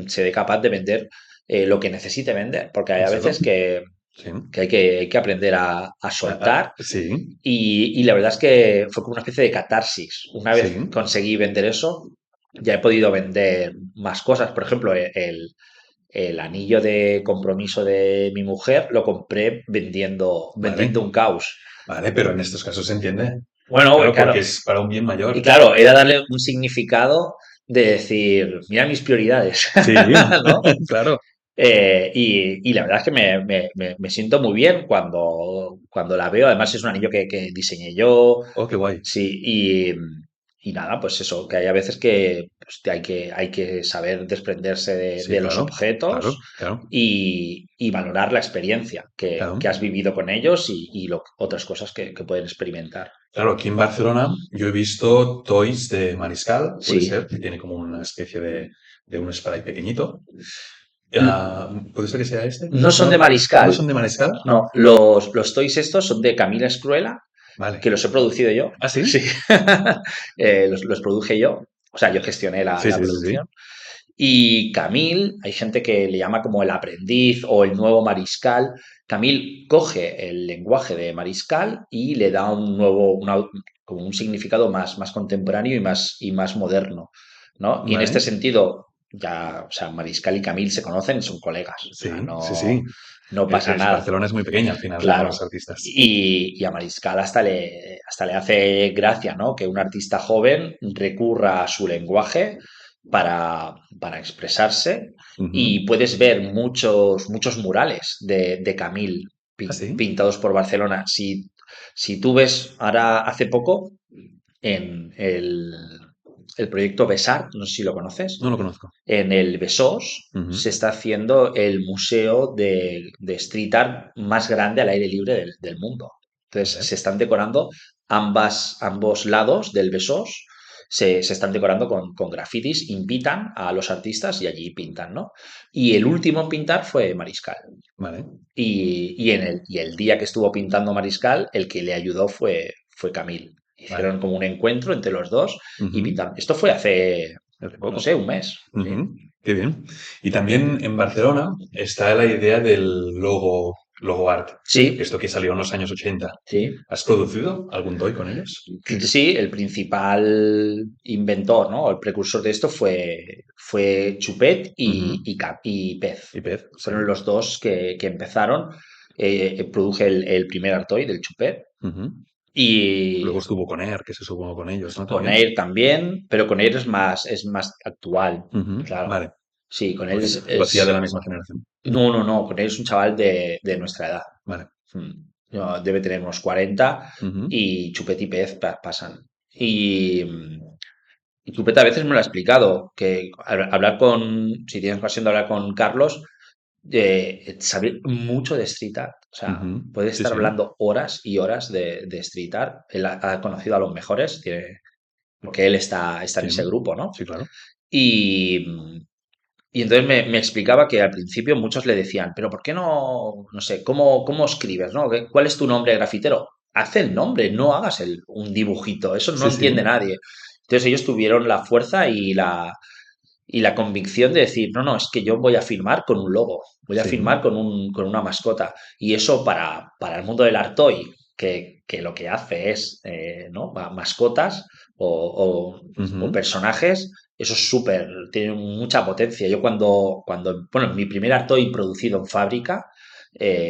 seré capaz de vender lo que necesite vender, porque hay a Exacto. veces Sí. hay que aprender a soltar Sí, y la verdad es que fue como una especie de catarsis. Una vez sí. conseguí vender eso, ya he podido vender más cosas. Por ejemplo, el anillo de compromiso de mi mujer lo compré Vale. vendiendo un caos. Vale, pero en estos casos se entiende. Bueno, Claro, porque claro, es para un bien y mayor. claro, era darle un significado de decir, mira mis prioridades, Sí, ¿no? claro. Y la verdad es que me siento muy bien cuando la veo. Además, es un anillo que diseñé yo. Oh, qué guay. Sí, y nada, pues eso, que hay a veces que pues, hay que saber desprenderse Sí, de los claro, objetos claro, claro, y valorar la experiencia que claro. has vivido con ellos y otras cosas que pueden experimentar. Claro, aquí en Barcelona yo he visto toys de Mariscal, puede Sí. ser, que tiene como una especie de un spray pequeñito. ¿Puede ser que sea este? No son de ¿No? ¿No Mariscal, son de Mariscal? no. Los toys estos son de Camila Escruela, que Vale. los he producido yo. ¿Ah, sí? Sí. Los produje yo. O sea, yo gestioné Sí, la sí, sí, sí. producción. Y Camil, hay gente que le llama como el aprendiz o el nuevo mariscal. Camil coge el lenguaje de mariscal y le da como un significado más contemporáneo y más moderno, ¿no? Y en este Vale. sentido, ya, o sea, Mariscal y Camil se conocen, son colegas. O sea, Sí, sí, sí. no pasa nada. Barcelona es muy pequeña al final, para los Claro. artistas. Y a Mariscal hasta le hace gracia, ¿no? Que un artista joven recurra a su lenguaje para expresarse Ujú. y puedes ver muchos murales de Camil ¿Ah, sí? pintados por Barcelona. Si tú ves ahora hace poco en el proyecto Besar, no sé si lo conoces, No lo conozco. en el Besós Ujú. se está haciendo el museo de street art más grande al aire libre del mundo. Entonces, Vale. se están decorando ambos lados del Besós, se están decorando con grafitis, invitan a los artistas y allí pintan, ¿no? Y el último en pintar fue Mariscal. Vale. Y el día que estuvo pintando Mariscal, el que le ayudó fue Camil. Vale. Hicieron como un encuentro entre los dos y Ujú. pintaron. Esto fue hace, Hace no poco. sé, un mes. Sí. Ujú. Qué bien. Y también en Barcelona está la idea del logo art, Sí, esto que salió en los años 80. sí. ¿Has producido algún toy con ellos? Sí, el principal inventor, ¿no? El precursor de esto fue Chupet Ujú. y Pez. Y pez, sí. Fueron los dos que empezaron. Produje el primer Artoy del Chupet Ujú. y Luego estuvo con Air, que se supo con ellos, ¿no? con También. Air también, pero con Air es más actual, Ujú. claro. Vale. Sí, con él Lo hacía de la misma generación. No, con él es un chaval de nuestra edad. Vale. No, debe tener unos 40 Ujú. y Chupete y Pez pasan. Y Chupete a veces me lo ha explicado, que hablar si tienes ocasión de hablar con Carlos, sabe mucho de Street Art. O sea, Ujú. puede Sí, estar sí. hablando horas y horas de Street Art. Él ha conocido a los mejores, porque él está en Sí, ese grupo, ¿no? sí, claro. Y, y entonces me explicaba que al principio muchos le decían, pero ¿por qué no sé, cómo escribes, ¿no? ¿Cuál es tu nombre grafitero? Haz el nombre, no hagas un dibujito, eso no Sí, sí. entiende nadie. Entonces ellos tuvieron la fuerza y la convicción de decir, no, es que yo voy a firmar con un logo, voy a Sí. firmar con una mascota. Y eso para el mundo del art toy, que lo que hace es, ¿no? Mascotas o Ujú. personajes, eso es súper, tiene mucha potencia. Yo bueno, mi primer art toy producido en fábrica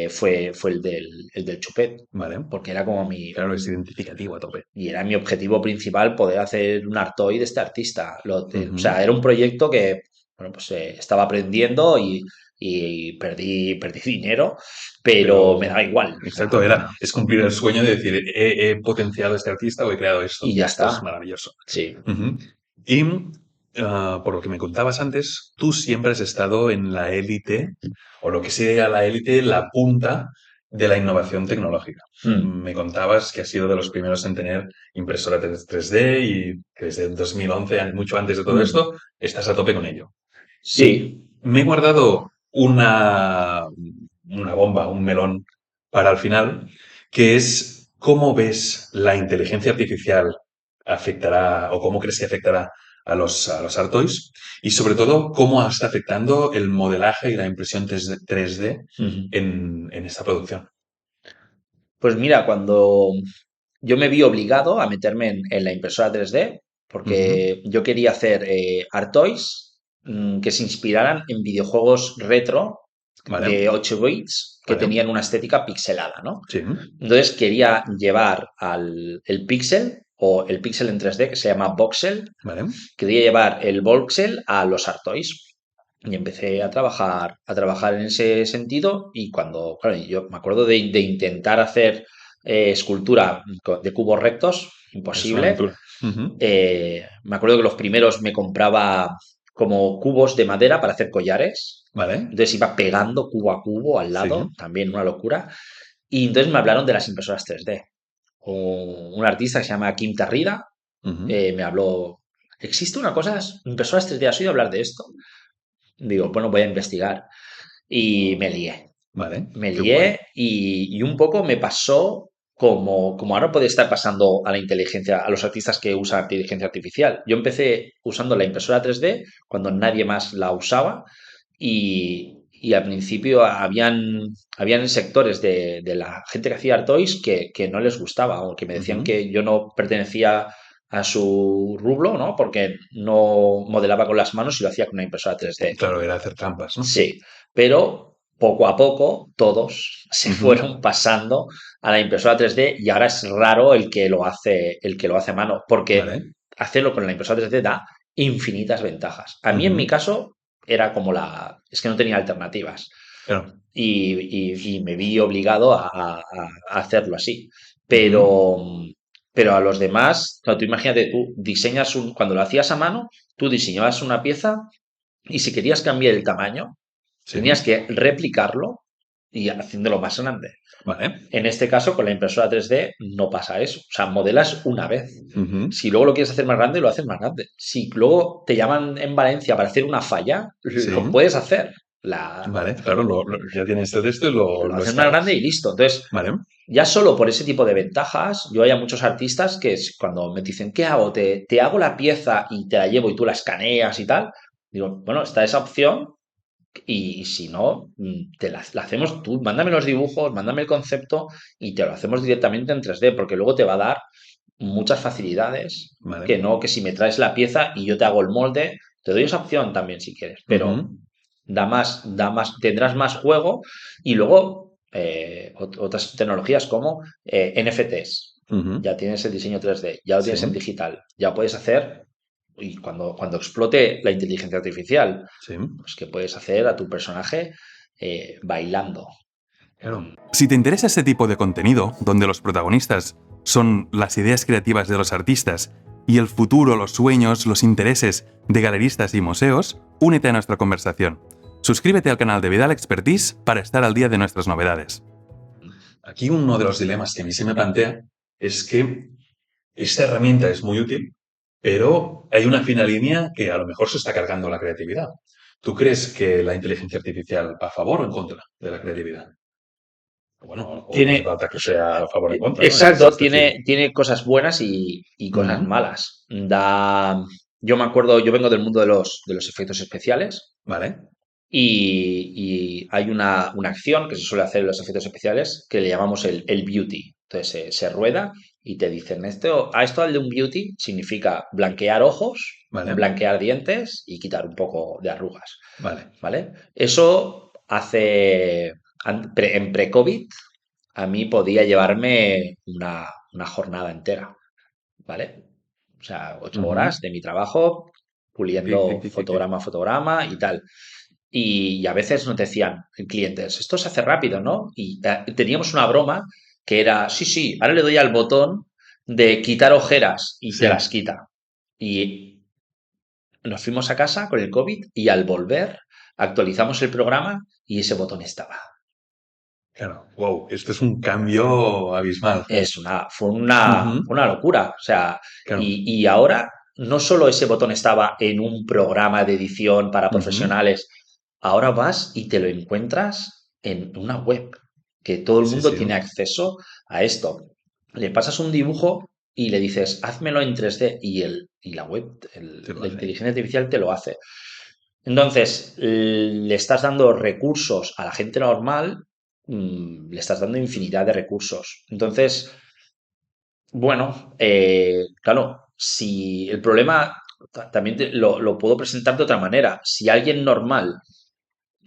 fue el del Chupet, Vale. porque era como mi, Claro, es identificativo a tope. y era mi objetivo principal poder hacer un art toy de este artista. O Ujú. sea, era un proyecto que, bueno, pues estaba aprendiendo y perdí dinero, pero me Pero, daba igual. O sea, exacto, es cumplir el sueño de decir, he potenciado a este artista o he creado esto, y y ya esto es está. maravilloso. Sí. Ujú. Y por lo que me contabas antes, tú siempre has estado en la élite, o lo que sería la élite, la punta de la innovación tecnológica. Mm. Me contabas que has sido de los primeros en tener impresora 3D y que desde el 2011, mucho antes de todo Mm. esto, estás a tope con ello. Y Sí. me he guardado una bomba, un melón para el final, que es cómo ves la inteligencia artificial afectará o cómo crees que afectará a los Artois y sobre todo cómo está afectando el modelaje y la impresión 3D Ujú. en esta producción. Pues mira, cuando yo me vi obligado a meterme en la impresora 3D, Ujú. porque yo quería hacer art toys que se inspiraran en videojuegos retro Vale, de 8 bits que vale, tenían una estética pixelada, ¿no? sí, Entonces quería llevar el pixel o el pixel en 3D que se llama voxel, vale. quería llevar el voxel a los art toys. Y empecé a trabajar en ese sentido y claro, yo me acuerdo de intentar hacer escultura de cubos rectos, Es una imposible. aventura. Ujú. Me acuerdo que los primeros me compraba como cubos de madera para hacer collares. Vale, Entonces iba pegando cubo a cubo al sí, lado, también una locura. Y entonces me hablaron de las impresoras 3D. Un artista que se llama Kim Tarrida ujú. me habló. ¿Existe una cosa, impresoras 3D? ¿Has oído hablar de esto? Digo, bueno, voy a investigar. Y me lié. Vale, Me qué guay. lié y un poco me pasó como ahora puede estar pasando a la inteligencia, a los artistas que usan inteligencia artificial. Yo empecé usando la impresora 3D cuando nadie más la usaba y al principio habían sectores de la gente que hacía Artois que no les gustaba o que me decían Ujú. que yo no pertenecía a su rublo, ¿no? Porque no modelaba con las manos y lo hacía con una impresora 3D. Claro, era hacer trampas, ¿no? Sí, pero poco a poco todos se Ujú. fueron pasando a la impresora 3D y ahora es raro el que lo hace a mano, porque Vale. hacerlo con la impresora 3D da infinitas ventajas. A mí en mi Ujú. caso era como es que no tenía alternativas Claro. y me vi obligado a hacerlo así. Ujú. Pero a los demás, claro, tú imagínate, tú diseñas cuando lo hacías a mano, tú diseñabas una pieza y si querías cambiar el tamaño, Sí. tenías que replicarlo y haciéndolo más grande. Vale. En este caso, con la impresora 3D no pasa eso. O sea, modelas una vez. Ujú. Si luego lo quieres hacer más grande, lo haces más grande. Si luego te llaman en Valencia para hacer una falla, Sí. lo puedes hacer. La, Vale, claro, ya tienes todo esto y lo lo haces más grande y escalas. listo. Entonces, Vale. ya solo por ese tipo de ventajas, yo hay a muchos artistas que cuando me dicen, ¿qué hago? ¿Te hago la pieza y te la llevo y tú la escaneas y tal? Digo, bueno, está esa opción, y si no, la hacemos tú. Mándame los dibujos, mándame el concepto y te lo hacemos directamente en 3D, porque luego te va a dar muchas facilidades Vale. que si me traes la pieza y yo te hago el molde, te doy esa opción también si quieres, pero Ujú. tendrás más juego y luego otras tecnologías como NFTs. Ujú. Ya tienes el diseño 3D, ya lo Sí. tienes en digital, ya puedes hacer y cuando explote la inteligencia artificial, Sí, pues que puedes hacer a tu personaje bailando. claro. Si te interesa este tipo de contenido, donde los protagonistas son las ideas creativas de los artistas y el futuro, los sueños, los intereses de galeristas y museos, únete a nuestra conversación. Suscríbete al canal de Vidal Expertise para estar al día de nuestras novedades. Aquí uno de los dilemas que a mí se me plantea es que esta herramienta es muy útil, pero hay una fina línea que a lo mejor se está cargando la creatividad. ¿Tú crees que la inteligencia artificial va a favor o en contra de la creatividad? Bueno, o no hace Tiene, falta que sea a favor o en contra, ¿no? exacto, Es decir, tiene cosas buenas y cosas ujú, malas. Yo me acuerdo, yo vengo del mundo de los efectos especiales vale, y hay una acción que se suele hacer en los efectos especiales que le llamamos el beauty. Entonces se rueda y te dicen, esto al de un beauty significa blanquear ojos, vale, blanquear dientes y quitar un poco de arrugas, vale. ¿vale? Eso en pre-COVID, a mí podía llevarme una jornada entera, ¿vale? O sea, 8 horas Ujú, de mi trabajo tic, tic, puliendo tic, tic, tic. fotograma a fotograma y tal. Y a veces nos decían clientes, esto se hace rápido, ¿no? Y teníamos una broma que era, sí, sí, ahora le doy al botón de quitar ojeras y te las Sí, quita. Y nos fuimos a casa con el COVID y al volver actualizamos el programa y ese botón estaba. claro. Wow, esto es un cambio abismal. Fue una, Ujú, fue una locura. O sea, claro. y ahora no solo ese botón estaba en un programa de edición para Ujú, profesionales, ahora vas y te lo encuentras en una web, que todo el sí, mundo sí. tiene acceso a esto. Le pasas un dibujo y le dices, házmelo en 3D y la web, Te lo la hace. inteligencia artificial te lo hace. Entonces, le estás dando recursos a la gente normal, le estás dando infinidad de recursos. Entonces, bueno, claro, si el problema también lo puedo presentar de otra manera. Si alguien normal,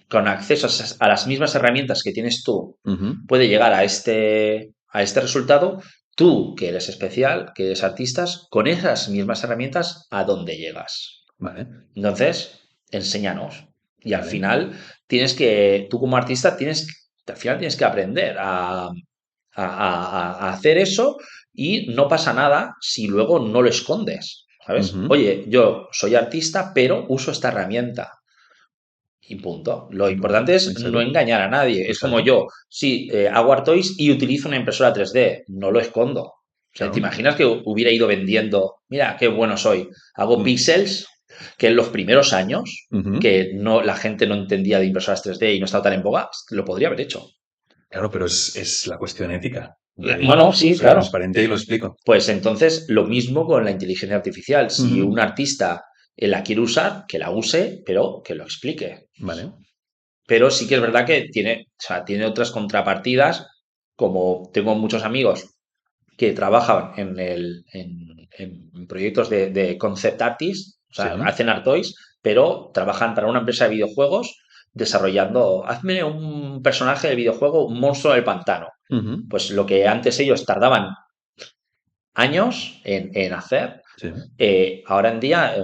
con acceso a las mismas herramientas que tienes tú, Ujú, puede llegar a este resultado, tú, que eres especial, que eres artistas, con esas mismas herramientas, ¿a dónde llegas? vale, Entonces, enséñanos. Y al vale. final tú como artista al final tienes que aprender a hacer eso y no pasa nada si luego no lo escondes, ¿sabes? Ujú, Oye, yo soy artista, pero uso esta herramienta y punto. Lo y punto. importante es no Exacto, engañar a nadie. Es como exacto. yo, sí, hago Artois y utilizo una impresora 3D, no lo escondo. O sea, ¿te Claro. imaginas que hubiera ido vendiendo? Mira, qué bueno soy. Hago Mm, píxeles que en los primeros años, ujú. que no, la gente no entendía de impresoras 3D y no estaba tan en boga, lo podría haber hecho. Claro, pero es la cuestión ética. Bueno, sí, Soy claro. transparente y lo explico. Pues entonces lo mismo con la inteligencia artificial. Si Ujú, un artista la quiere usar, que la use, pero que lo explique. vale. Pero sí que es verdad que tiene otras contrapartidas, como tengo muchos amigos que trabajan en proyectos de concept artist, o Sí. sea, hacen art toys, pero trabajan para una empresa de videojuegos desarrollando, hazme un personaje de videojuego, un monstruo del pantano. Ujú, Pues lo que antes ellos tardaban años en hacer, sí. ahora en día,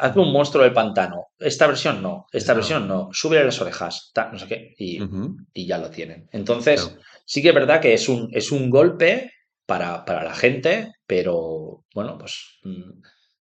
hazme un monstruo del pantano. Esta Esto. versión no, súbele las orejas, no sé qué, Ujú, y ya lo tienen. Entonces, claro. sí que es verdad que es un golpe para la gente, pero bueno, pues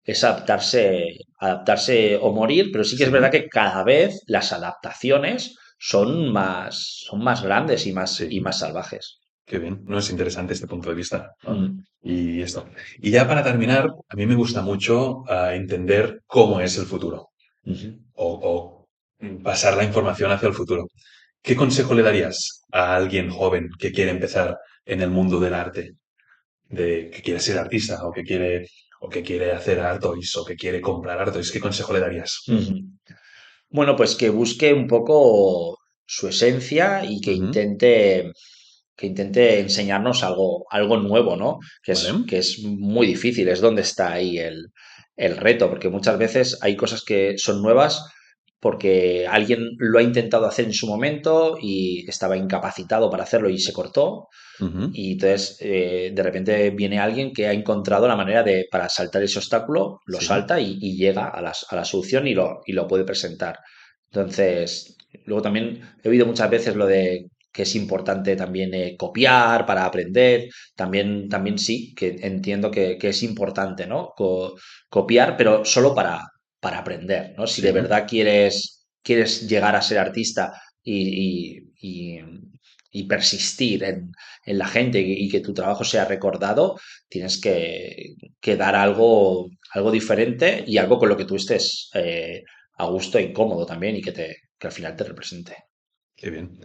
es adaptarse o morir, pero sí que es Sí, verdad que cada vez las adaptaciones son más grandes y más sí. salvajes. Qué bien. No es interesante este punto de vista, ¿no? Mm, Y esto. Y ya para terminar, a mí me gusta mucho entender cómo es el futuro ujú. o pasar la información hacia el futuro. ¿Qué consejo le darías a alguien joven que quiere empezar en el mundo del arte? Que quiere ser artista o que quiere hacer artois o que quiere comprar artois. ¿Qué consejo le darías? Ujú. Bueno, pues que busque un poco su esencia y que Ujú, intente enseñarnos algo nuevo, ¿no? Que vale. es, que es muy difícil, es donde está ahí el reto, porque muchas veces hay cosas que son nuevas porque alguien lo ha intentado hacer en su momento y estaba incapacitado para hacerlo y se cortó. Y entonces, de repente viene alguien que ha encontrado la manera para saltar ese obstáculo, lo Sí. salta y llega a la solución y lo puede presentar. Entonces, luego también he oído muchas veces lo de que es importante también copiar para aprender. También sí, que entiendo que es importante, ¿no? Copiar, pero solo para aprender, ¿no? Si de Sí. verdad quieres llegar a ser artista y persistir en la gente y que tu trabajo sea recordado, tienes que dar algo diferente y algo con lo que tú estés a gusto e incómodo también y que al final te represente. Qué bien.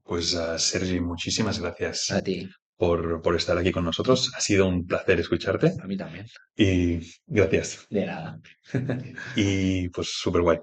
Pues Sergi, muchísimas gracias A ti, por estar aquí con nosotros. Ha sido un placer escucharte a mí también. y gracias. De nada. Y pues súper guay.